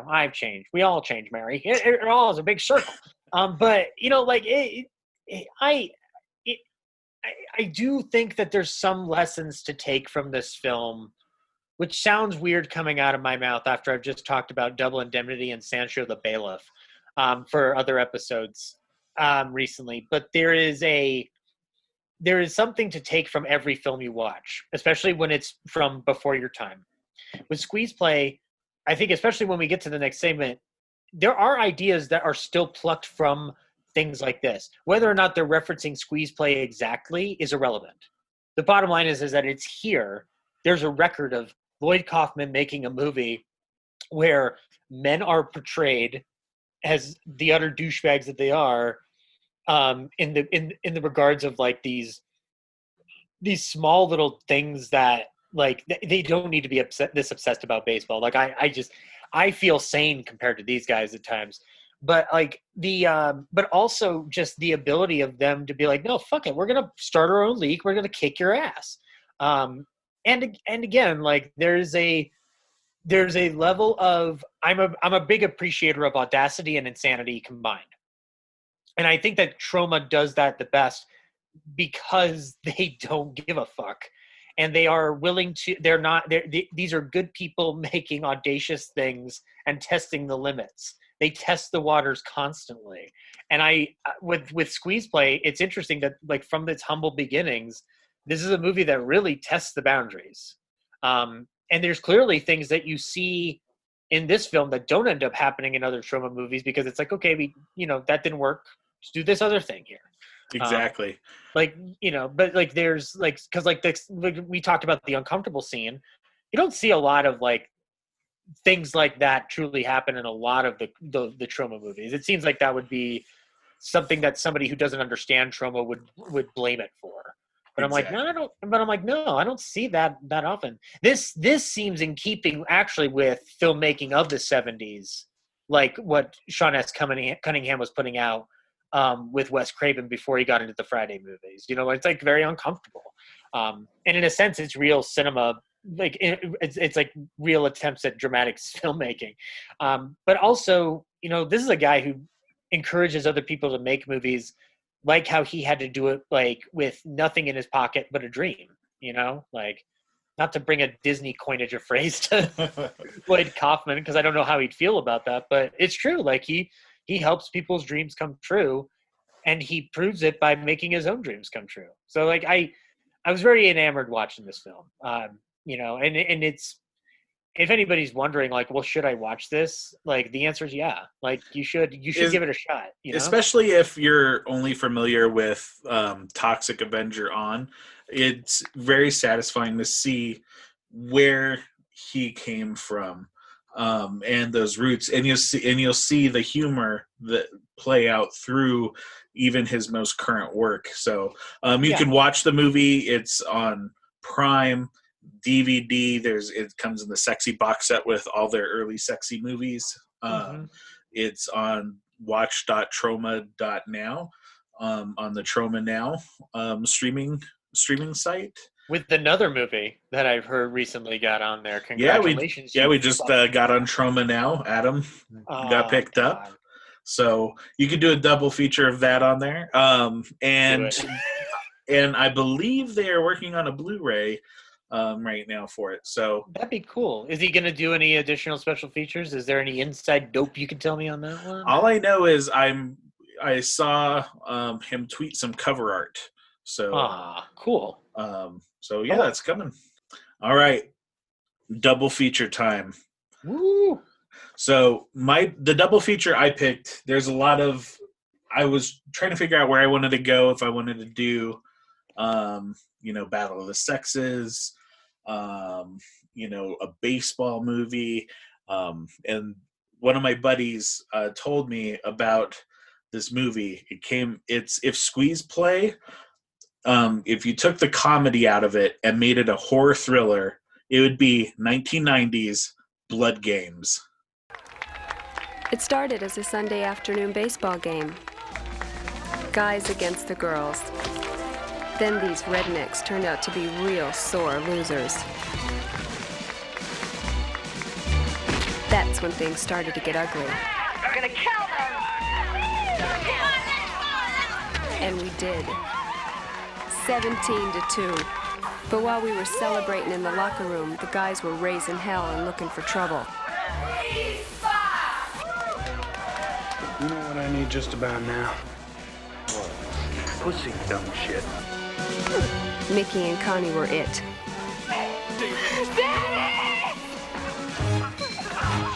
I've changed. We all change, Mary. It all is a big circle. But I do think that there's some lessons to take from this film, which sounds weird coming out of my mouth after I've just talked about Double Indemnity and Sancho the Bailiff for other episodes recently. But there is something to take from every film you watch, especially when it's from before your time. With Squeeze Play, I think especially when we get to the next segment, there are ideas that are still plucked from things like this. Whether or not they're referencing Squeeze Play exactly is irrelevant. The bottom line is that it's here. There's a record of Lloyd Kaufman making a movie where men are portrayed as the utter douchebags that they are, in the regards of like these small little things that like they don't need to be this obsessed about baseball. Like I feel sane compared to these guys at times. But like but also just the ability of them to be like, no, fuck it, we're gonna start our own league, we're gonna kick your ass. And again, like there's a level of I'm a big appreciator of audacity and insanity combined, and I think that Troma does that the best because they don't give a fuck, and they are willing to. These are good people making audacious things and testing the limits. They test the waters constantly. And with Squeeze Play, it's interesting that like from its humble beginnings, this is a movie that really tests the boundaries. And there's clearly things that you see in this film that don't end up happening in other Troma movies because it's like, okay, that didn't work. Let's do this other thing here. Exactly. But like there's like, cause like we talked about the uncomfortable scene. You don't see a lot of like things like that truly happen in a lot of the Troma movies. It seems like that would be something that somebody who doesn't understand Troma would blame it for. But exactly. I don't see that often. This seems in keeping actually with filmmaking of the 70s, like what Sean S. Cunningham was putting out with Wes Craven before he got into the Friday movies. It's like very uncomfortable. And in a sense, it's real cinema. Like it's like real attempts at dramatic filmmaking. But also, this is a guy who encourages other people to make movies like how he had to do it, like with nothing in his pocket but a dream, like not to bring a Disney coinage of phrase to Lloyd Kaufman, because I don't know how he'd feel about that, but it's true. Like he helps people's dreams come true, and he proves it by making his own dreams come true. So like I was very enamored watching this film. And it's, if anybody's wondering, like, well, should I watch this? Like, the answer is yeah. Like, you should give it a shot. Especially if you're only familiar with Toxic Avenger on. It's very satisfying to see where he came from and those roots, and you'll see the humor that play out through even his most current work. So you can watch the movie. It's on Prime DVD. It comes in the sexy box set with all their early sexy movies. It's on watch.troma.now on the Troma Now streaming site. With another movie that I've heard recently got on there. Congratulations. We just got on Troma Now. Adam got picked up. So you could do a double feature of that on there. And I believe they are working on a Blu-ray right now for it. So that'd be cool. Is he going to do any additional special features? Is there any inside dope you can tell me on that one? All I know is I saw him tweet some cover art. So cool. So yeah, that's coming. All right, double feature time. Woo! So the double feature I picked. There's a lot of. I was trying to figure out where I wanted to go, if I wanted to do, Battle of the Sexes, a baseball movie, and one of my buddies told me about this movie. It's if Squeeze Play. If you took the comedy out of it and made it a horror thriller, it would be 1990s Blood Games. It started as a Sunday afternoon baseball game. Guys against the girls. Then these rednecks turned out to be real sore losers. That's when things started to get ugly. We're gonna kill them! And we did. 17-2. But while we were celebrating in the locker room, the guys were raising hell and looking for trouble. You know what I need just about now? What? Pussy, dumb shit. Mickey and Connie were it. Daddy!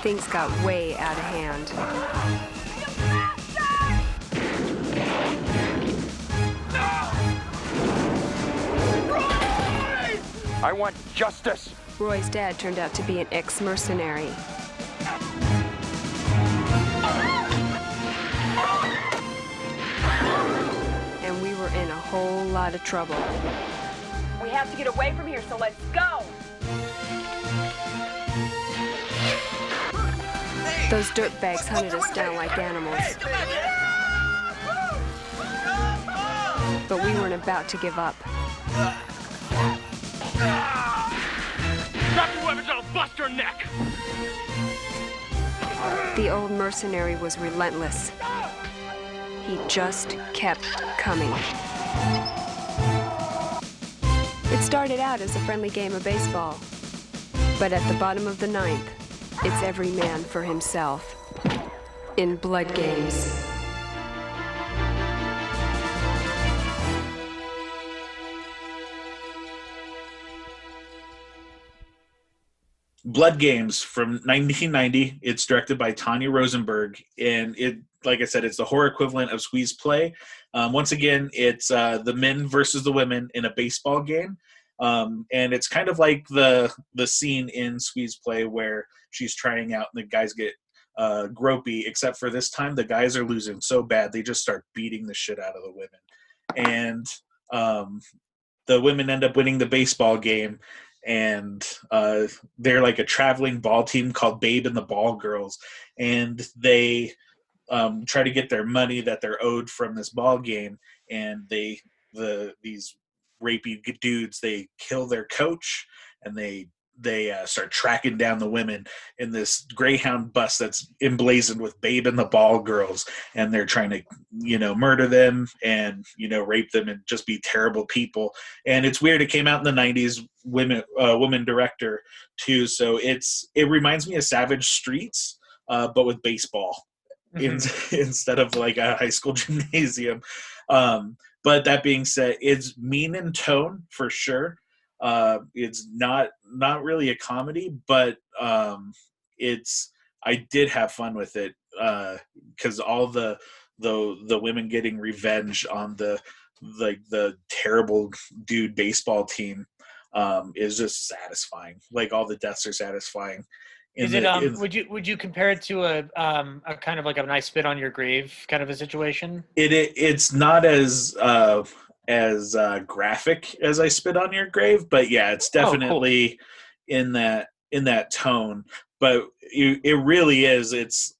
Things got way out of hand. I want justice. Roy's dad turned out to be an ex-mercenary. whole lot of trouble. We have to get away from here, so let's go. Those dirtbags hunted us down like animals. But we weren't about to give up. Drop your weapons, I'll bust your neck! The old mercenary was relentless. He just kept coming. It started out as a friendly game of baseball. But at the bottom of the ninth, it's every man for himself. In blood games. Blood Games from 1990. It's directed by Tanya Rosenberg, and it, like I said, it's the horror equivalent of Squeeze Play. Once again, it's the men versus the women in a baseball game, and it's kind of like the scene in Squeeze Play where she's trying out and the guys get gropey, except for this time the guys are losing so bad they just start beating the shit out of the women, and the women end up winning the baseball game. And they're like a traveling ball team called Babe and the Ball Girls, and they try to get their money that they're owed from this ball game, and these rapey dudes, they kill their coach, and they start tracking down the women in this Greyhound bus that's emblazoned with Babe and the Ball Girls, and they're trying to, murder them and, rape them and just be terrible people. And it's weird. It came out in the 90s, woman director too. So it reminds me of Savage Streets, but with baseball instead of like a high school gymnasium. But that being said, it's mean in tone for sure. It's not really a comedy, but I did have fun with it because all the women getting revenge on the terrible dude baseball team is just satisfying. Like all the deaths are satisfying. Would you compare it to a kind of like a nice spit on your grave kind of a situation? It's not as graphic as I Spit on Your Grave, but yeah, it's definitely in that tone. But it really is.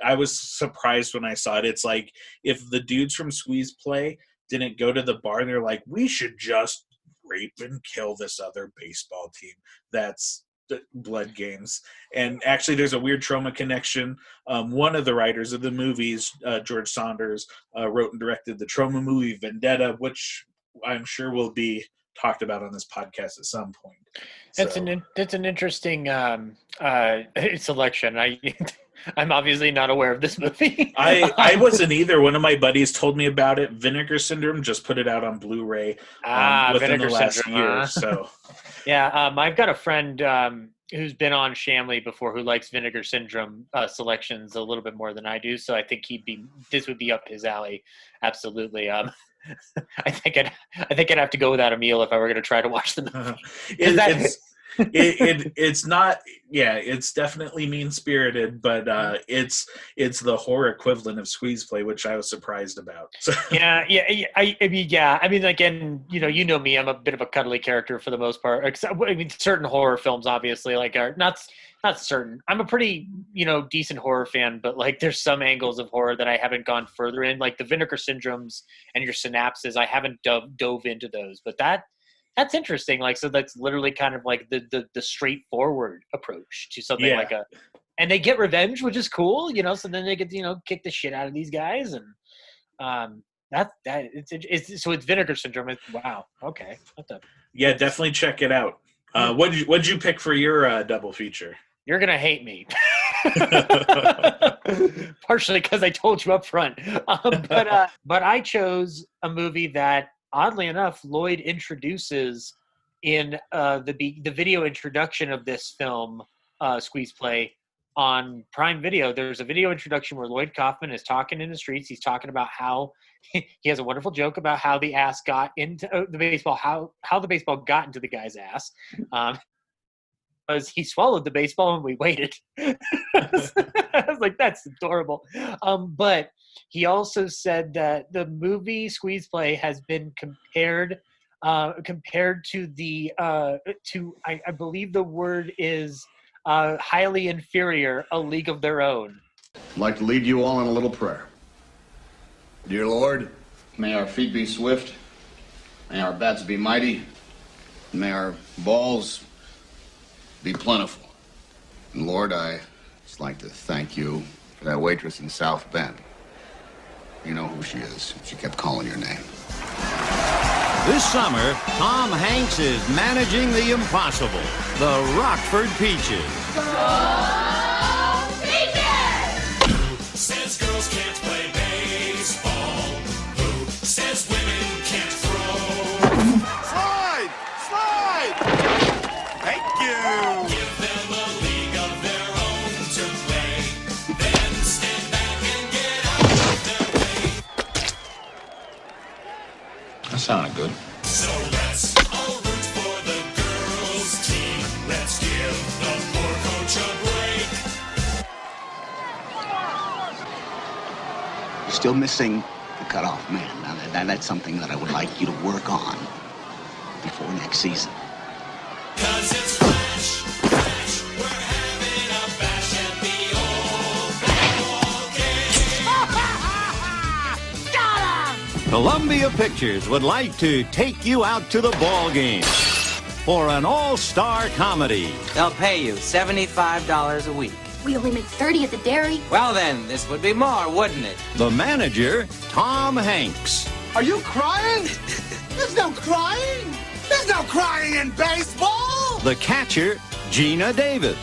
I was surprised when I saw it. It's like if the dudes from Squeeze Play didn't go to the bar and they're like, we should just rape and kill this other baseball team. That's Blood Games. And actually there's a weird Troma connection. One of the writers of the movies, George Saunders, wrote and directed the Troma movie Vendetta, which I'm sure will be talked about on this podcast at some point. That's an interesting selection. I'm obviously not aware of this movie. I wasn't either. One of my buddies told me about it. Vinegar Syndrome just put it out on Blu-ray within the last year. So yeah, I've got a friend who's been on Shamley before who likes Vinegar Syndrome selections a little bit more than I do. So I think this would be up his alley. Absolutely. I think I'd have to go without a meal if I were going to try to watch the movie. It's not. Yeah, it's definitely mean-spirited, but it's the horror equivalent of Squeeze Play, which I was surprised about. So. Yeah. I mean, again, you know me. I'm a bit of a cuddly character for the most part. Except, certain horror films, obviously, like are not certain. I'm a pretty, decent horror fan, but like there's some angles of horror that I haven't gone further in, like the Vinegar Syndromes and your Synapses. I haven't dove into those, but that's interesting. Like, so that's literally kind of like the straightforward approach to something like and they get revenge, which is cool, so then they get, kick the shit out of these guys. And, so it's Vinegar Syndrome. Wow. Okay. Yeah, definitely check it out. What'd you pick for your double feature? You're going to hate me. Partially because I told you up front. But I chose a movie that, oddly enough, Lloyd introduces in the video introduction of this film, Squeeze Play, on Prime Video. There's a video introduction where Lloyd Kaufman is talking in the streets. He's talking about how he has a wonderful joke about how the ass got into the baseball, how the baseball got into the guy's ass. was he swallowed the baseball and we waited. I was like, that's adorable. But he also said that the movie Squeeze Play has been compared to the I believe the word is highly inferior, A League of Their Own. I'd like to lead you all in a little prayer. Dear Lord, may our feet be swift, may our bats be mighty, and may our balls be plentiful. And Lord, I just like to thank you for that waitress in South Bend. You know who she is. She kept calling your name. This summer, Tom Hanks is managing the impossible, the Rockford Peaches. Says girls can't play baseball. Who says women can't throw? Slide! Slide! Thank you! Give them a league of their own to play. Then stand back and get out of their way. That sounded good. So let's all root for the girls' team. Let's give the poor coach a break. You're still missing the cutoff man. Now, that's something that I would like you to work on before next season. 'Cause it's fresh, fresh. We're having a bash at the old ball game. Got him! Columbia Pictures would like to take you out to the ball game for an all-star comedy. They'll pay you $75 a week. We only make 30 at the dairy. Well then, this would be more, wouldn't it? The manager, Tom Hanks. Are you crying? There's no crying! There's no crying in baseball! The catcher, Gina Davis.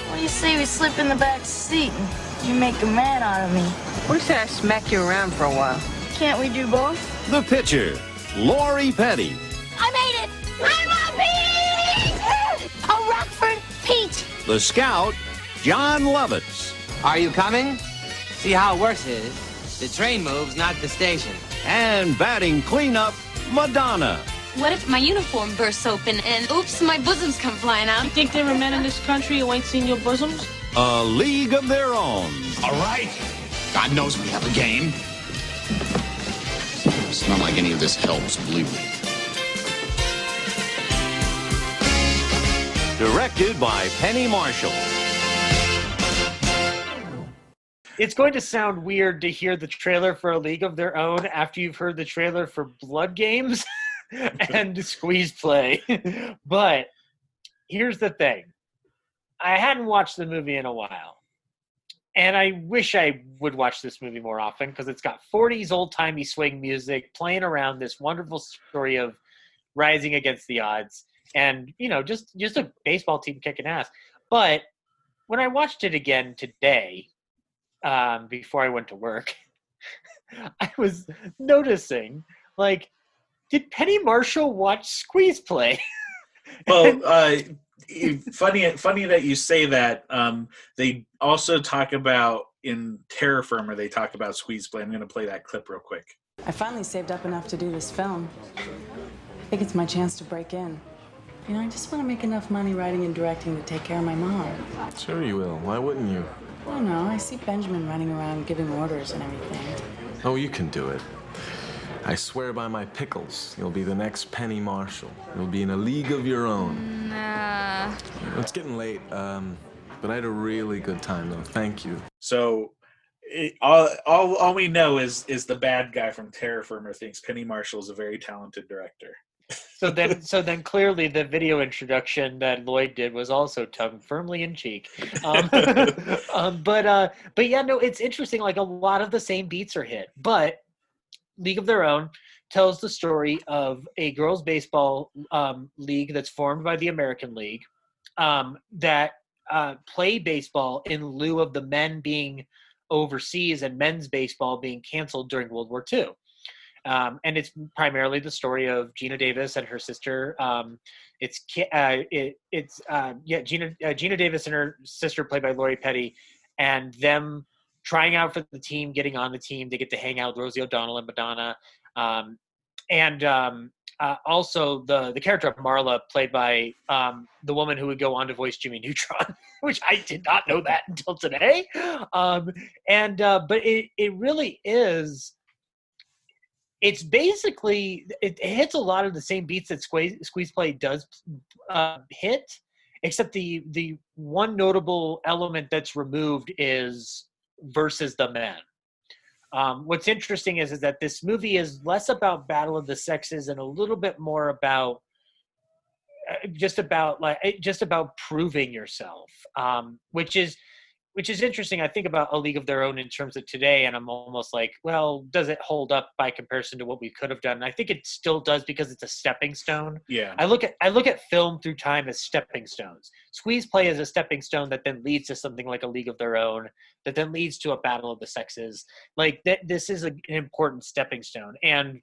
What do you say we slip in the back seat and you make a man out of me? What if I smack you around for a while? Can't we do both? The pitcher, Lori Petty. I made it! I'm a peach! A Rockford peach! The scout, John Lovitz. Are you coming? See how it works is, the train moves, not the station. And batting cleanup, Madonna. What if my uniform bursts open and oops, my bosoms come flying out? You think there are men in this country who ain't seen your bosoms? A League of Their Own. All right. God knows we have a game. It's not like any of this helps, believe me. Directed by Penny Marshall. It's going to sound weird to hear the trailer for A League of Their Own after you've heard the trailer for Blood Games and Squeeze Play. But here's the thing. I hadn't watched the movie in a while. And I wish I would watch this movie more often because it's got 40s old-timey swing music playing around this wonderful story of rising against the odds. And, you know, just a baseball team kicking ass. But when I watched it again today, before I went to work, I was noticing, like, did Penny Marshall watch Squeeze Play? Well, funny that you say that. They also talk about in Terra Firma, they talk about Squeeze Play. I'm going to play that clip real quick. I finally saved up enough to do this film. I think it's my chance to break in. You know, I just want to make enough money writing and directing to take care of my mom. Sure you will. Why wouldn't you? I don't know. I see Benjamin running around giving orders and everything. Oh, you can do it. I swear by my pickles, you'll be the next Penny Marshall. You'll be in a league of your own. Nah. It's getting late, but I had a really good time, though. Thank you. So all we know is the bad guy from Terra Firma thinks Penny Marshall is a very talented director. So then clearly the video introduction that Lloyd did was also tongue firmly in cheek. But yeah, no, it's interesting. Like a lot of the same beats are hit, but League of Their Own tells the story of a girls' baseball league that's formed by the American League that play baseball in lieu of the men being overseas and men's baseball being canceled during World War II. And it's primarily the story of Gina Davis and her sister. Gina Davis and her sister, played by Lori Petty, and them trying out for the team, getting on the team. They get to hang out with Rosie O'Donnell and Madonna, and also the character of Marla, played by the woman who would go on to voice Jimmy Neutron, which I did not know that until today. But it really is. It's basically it hits a lot of the same beats that Squeeze Play does hit, except the one notable element that's removed is versus the men. What's interesting is that this movie is less about Battle of the Sexes and a little bit more about just about proving yourself, which is interesting. I think about A League of Their Own in terms of today, and I'm almost like, well, does it hold up by comparison to what we could have done? And I think it still does because it's a stepping stone. Yeah. I look at film through time as stepping stones. Squeeze Play is a stepping stone that then leads to something like A League of Their Own, that then leads to a Battle of the Sexes. Like this is an important stepping stone. And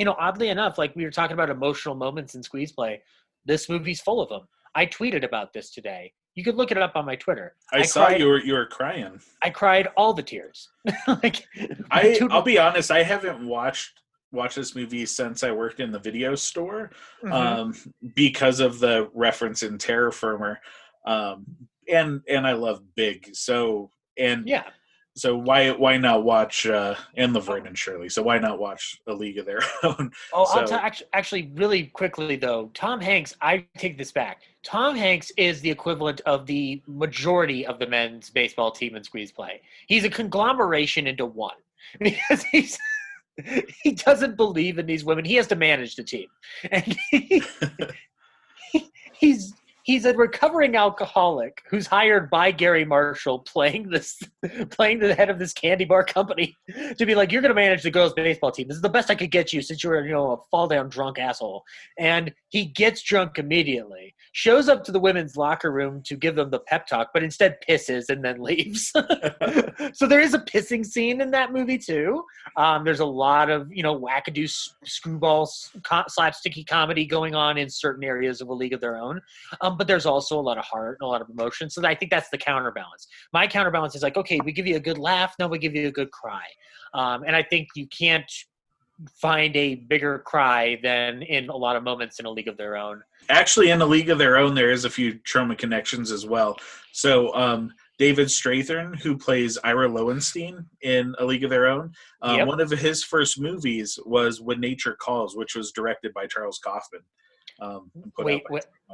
oddly enough, like we were talking about emotional moments in Squeeze Play, this movie's full of them. I tweeted about this today. You could look it up on my Twitter. I saw you were crying. I cried all the tears. I'll be honest, I haven't watched this movie since I worked in the video store, because of the reference in Terror Firmer, and I love Big. So why not watch and Laverne and Shirley? So why not watch A League of Their Own? Actually, really quickly though, Tom Hanks. I take this back. Tom Hanks is the equivalent of the majority of the men's baseball team in Squeeze Play. He's a conglomeration into one because he doesn't believe in these women. He has to manage the team, and he's a recovering alcoholic who's hired by Gary Marshall, playing the head of this candy bar company, to be like, you're going to manage the girls' baseball team. This is the best I could get you since you're a fall down drunk asshole. And he gets drunk immediately, shows up to the women's locker room to give them the pep talk, but instead pisses and then leaves. So there is a pissing scene in that movie too. There's a lot of wackadoo screwball slapsticky comedy going on in certain areas of A League of Their Own. But there's also a lot of heart and a lot of emotion. So I think that's the counterbalance. My counterbalance is like, okay, we give you a good laugh. No, we give you a good cry. And I think you can't find a bigger cry than in a lot of moments in A League of Their Own. Actually, in A League of Their Own, there is a few Troma connections as well. So David Strathern, who plays Ira Lowenstein in A League of Their Own, one of his first movies was When Nature Calls, which was directed by Charles Kaufman.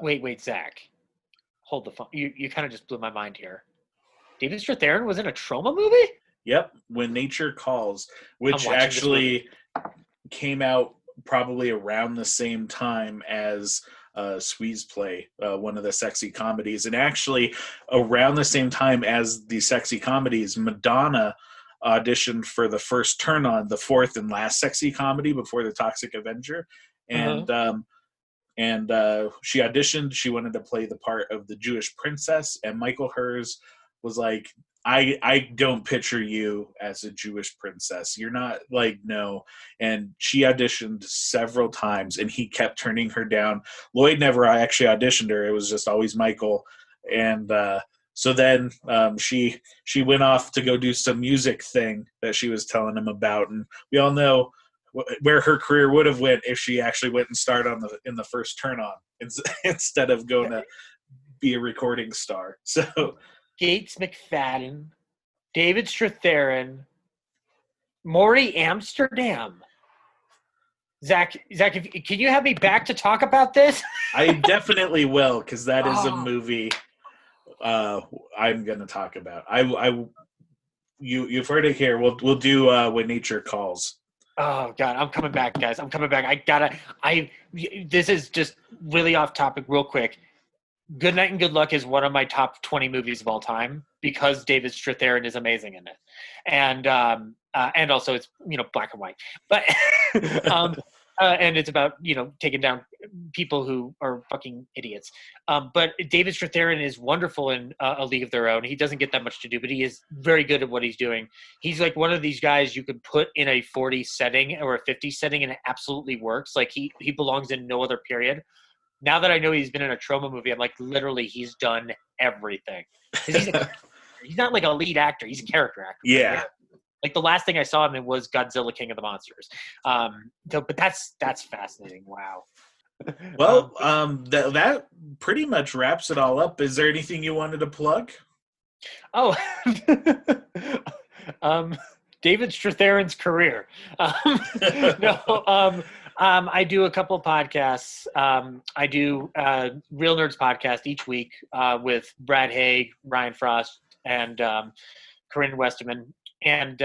Wait, Zach. Hold the phone. You kind of just blew my mind here. David Strathairn was in a Troma movie? Yep, When Nature Calls, which actually came out probably around the same time as Squeeze Play, one of the sexy comedies. And actually, around the same time as the sexy comedies, Madonna auditioned for the first Turn On, the fourth and last sexy comedy before The Toxic Avenger. And she auditioned. She wanted to play the part of the Jewish princess, and Michael Hers was like, I don't picture you as a Jewish princess. You're not, like, no. And she auditioned several times, and he kept turning her down. Lloyd never actually auditioned her. It was just always Michael. And so then she went off to go do some music thing that she was telling him about. And we all know where her career would have went if she actually went and starred in the first Turn On instead of going to be a recording star. So Gates McFadden, David Strathairn, Maury Amsterdam. Zach, can you have me back to talk about this? I definitely will, because that is a movie I'm going to talk about. You've heard it here. We'll do When Nature Calls. Oh God, I'm coming back, guys. I'm coming back. This is just really off topic real quick. Good Night and Good Luck is one of my top 20 movies of all time because David Strathairn is amazing in it. And also it's, black and white, but, and it's about, taking down people who are fucking idiots. But David Strathairn is wonderful in A League of Their Own. He doesn't get that much to do, but he is very good at what he's doing. He's like one of these guys you could put in a 40 setting or a 50 setting and it absolutely works. Like he belongs in no other period. Now that I know he's been in a Troma movie, I'm like, literally, he's done everything. He's not like a lead actor. He's a character actor. Yeah. Like the last thing I saw him in was Godzilla King of the Monsters. But that's fascinating. Wow. Well, that pretty much wraps it all up. Is there anything you wanted to plug? Oh, David Strathairn's career. I do a couple of podcasts. I do Real Nerds podcast each week with Brad Haig, Ryan Frost, and Corinne Westerman, and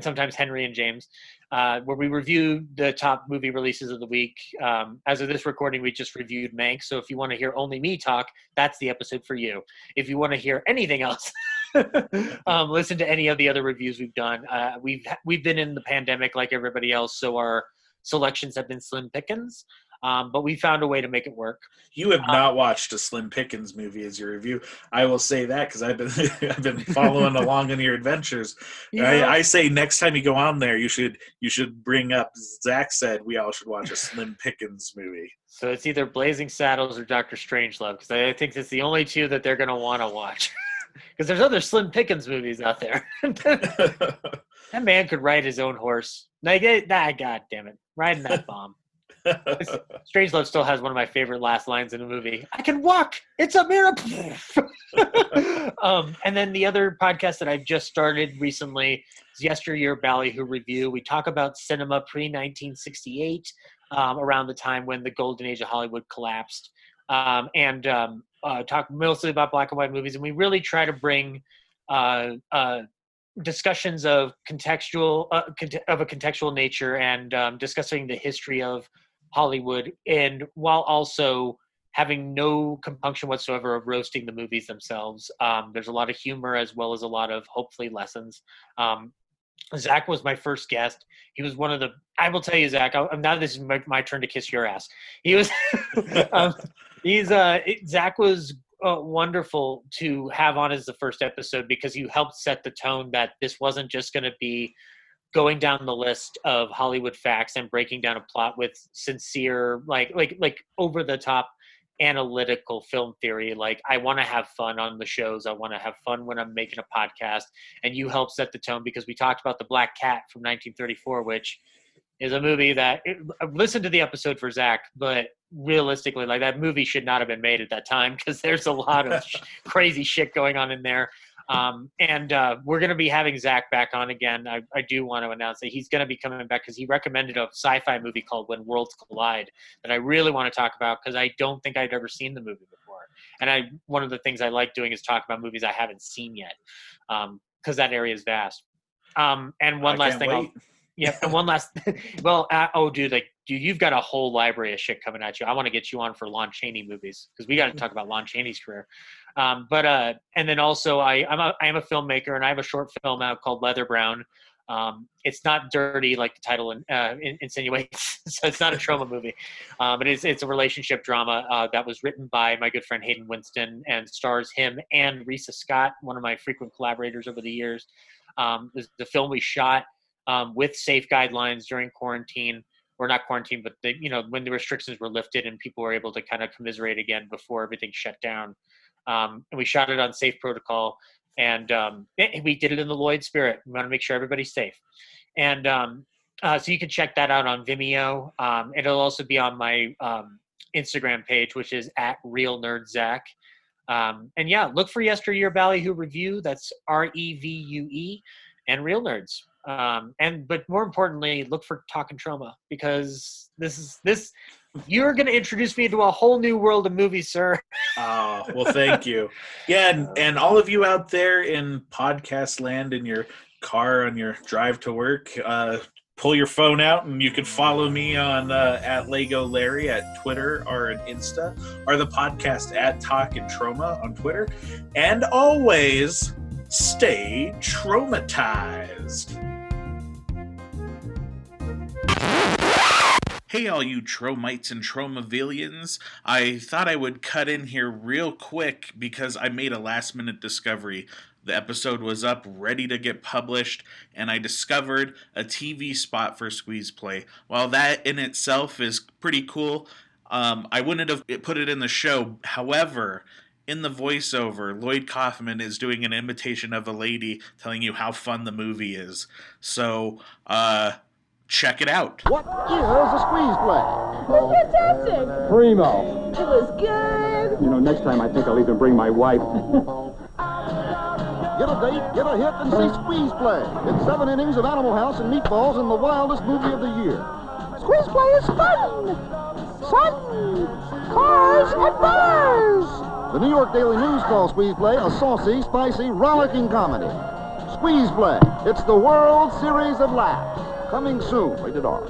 sometimes Henry and James, where we review the top movie releases of the week. As of this recording, we just reviewed Mank, so if you want to hear only me talk, that's the episode for you. If you want to hear anything else, listen to any of the other reviews we've done. We've been in the pandemic like everybody else, so our selections have been slim pickings. But we found a way to make it work. You have not watched a Slim Pickens movie as your review. I will say that because I've been following along in your adventures. Yeah. I say next time you go on there, you should bring up. Zach said we all should watch a Slim Pickens movie. So it's either Blazing Saddles or Dr. Strangelove, because I think it's the only two that they're going to want to watch. Because there's other Slim Pickens movies out there. That man could ride his own horse. God damn it, riding that bomb. Strangelove still has one of my favorite last lines in a movie. I can walk. It's a miracle. And then the other podcast that I've just started recently is Yesteryear Ballyhoo Revue. We talk about cinema pre-1968, around the time when the golden age of Hollywood collapsed, and talk mostly about black and white movies. And we really try to bring discussions of a contextual nature, and discussing the history of Hollywood, and while also having no compunction whatsoever of roasting the movies themselves. There's a lot of humor as well as a lot of hopefully lessons. Zach was my first guest. He was one of the. I will tell you, Zach. Now this is my turn to kiss your ass. He was. Zach was wonderful to have on as the first episode, because you helped set the tone that this wasn't just going to be going down the list of Hollywood facts and breaking down a plot with sincere, like over the top analytical film theory. Like, I want to have fun on the shows. I want to have fun when I'm making a podcast. And you helped set the tone, because we talked about The Black Cat from 1934, which is a movie that listen to the episode for Zach, but realistically, like, that movie should not have been made at that time, because there's a lot of crazy shit going on in there. And we're going to be having Zach back on again. I do want to announce that he's going to be coming back, because he recommended a sci-fi movie called When Worlds Collide that I really want to talk about, because I don't think I'd ever seen the movie before. And one of the things I like doing is talk about movies I haven't seen yet, because that area is vast. And one last thing. And one last dude, you've got a whole library of shit coming at you. I want to get you on for Lon Chaney movies, because we got to talk about Lon Chaney's career. And then also I am a filmmaker, and I have a short film out called Leather Brown. It's not dirty like the title insinuates, so it's not a Troma movie. But it's a relationship drama that was written by my good friend Hayden Winston, and stars him and Risa Scott, one of my frequent collaborators over the years. The film we shot with safe guidelines during quarantine, or not quarantine, but when the restrictions were lifted and people were able to kind of commiserate again before everything shut down. And we shot it on safe protocol, and we did it in the Lloyd spirit. We want to make sure everybody's safe. And so you can check that out on Vimeo. It'll also be on my Instagram page, which is @RealNerdZach. And look for Yesteryear Ballyhoo Revue. That's REVUE, and Real Nerds. But more importantly, look for Talkin Troma, because this you're going to introduce me into a whole new world of movies, sir. Oh, well, thank you. Yeah, and all of you out there in podcast land, in your car on your drive to work, pull your phone out, and you can follow me on at Lego Larry at Twitter or on Insta, or the podcast at Talkin Troma on Twitter. And always stay traumatized. Hey, all you Tromites and Tromavillians. I thought I would cut in here real quick because I made a last-minute discovery. The episode was up, ready to get published, and I discovered a TV spot for Squeeze Play. While that in itself is pretty cool, I wouldn't have put it in the show. However, in the voiceover, Lloyd Kaufman is doing an imitation of a lady telling you how fun the movie is. So, check it out. What is a squeeze play? It was fantastic. Primo. It was good. You know, next time I think I'll even bring my wife. Get a date, get a hit, and see Squeeze Play. It's 7 innings of Animal House and meatballs in the wildest movie of the year. Squeeze Play is fun. Sun, cars, and bars. The New York Daily News calls Squeeze Play a saucy, spicy, rollicking comedy. Squeeze Play. It's the World Series of Laughs. Coming soon. Rated R.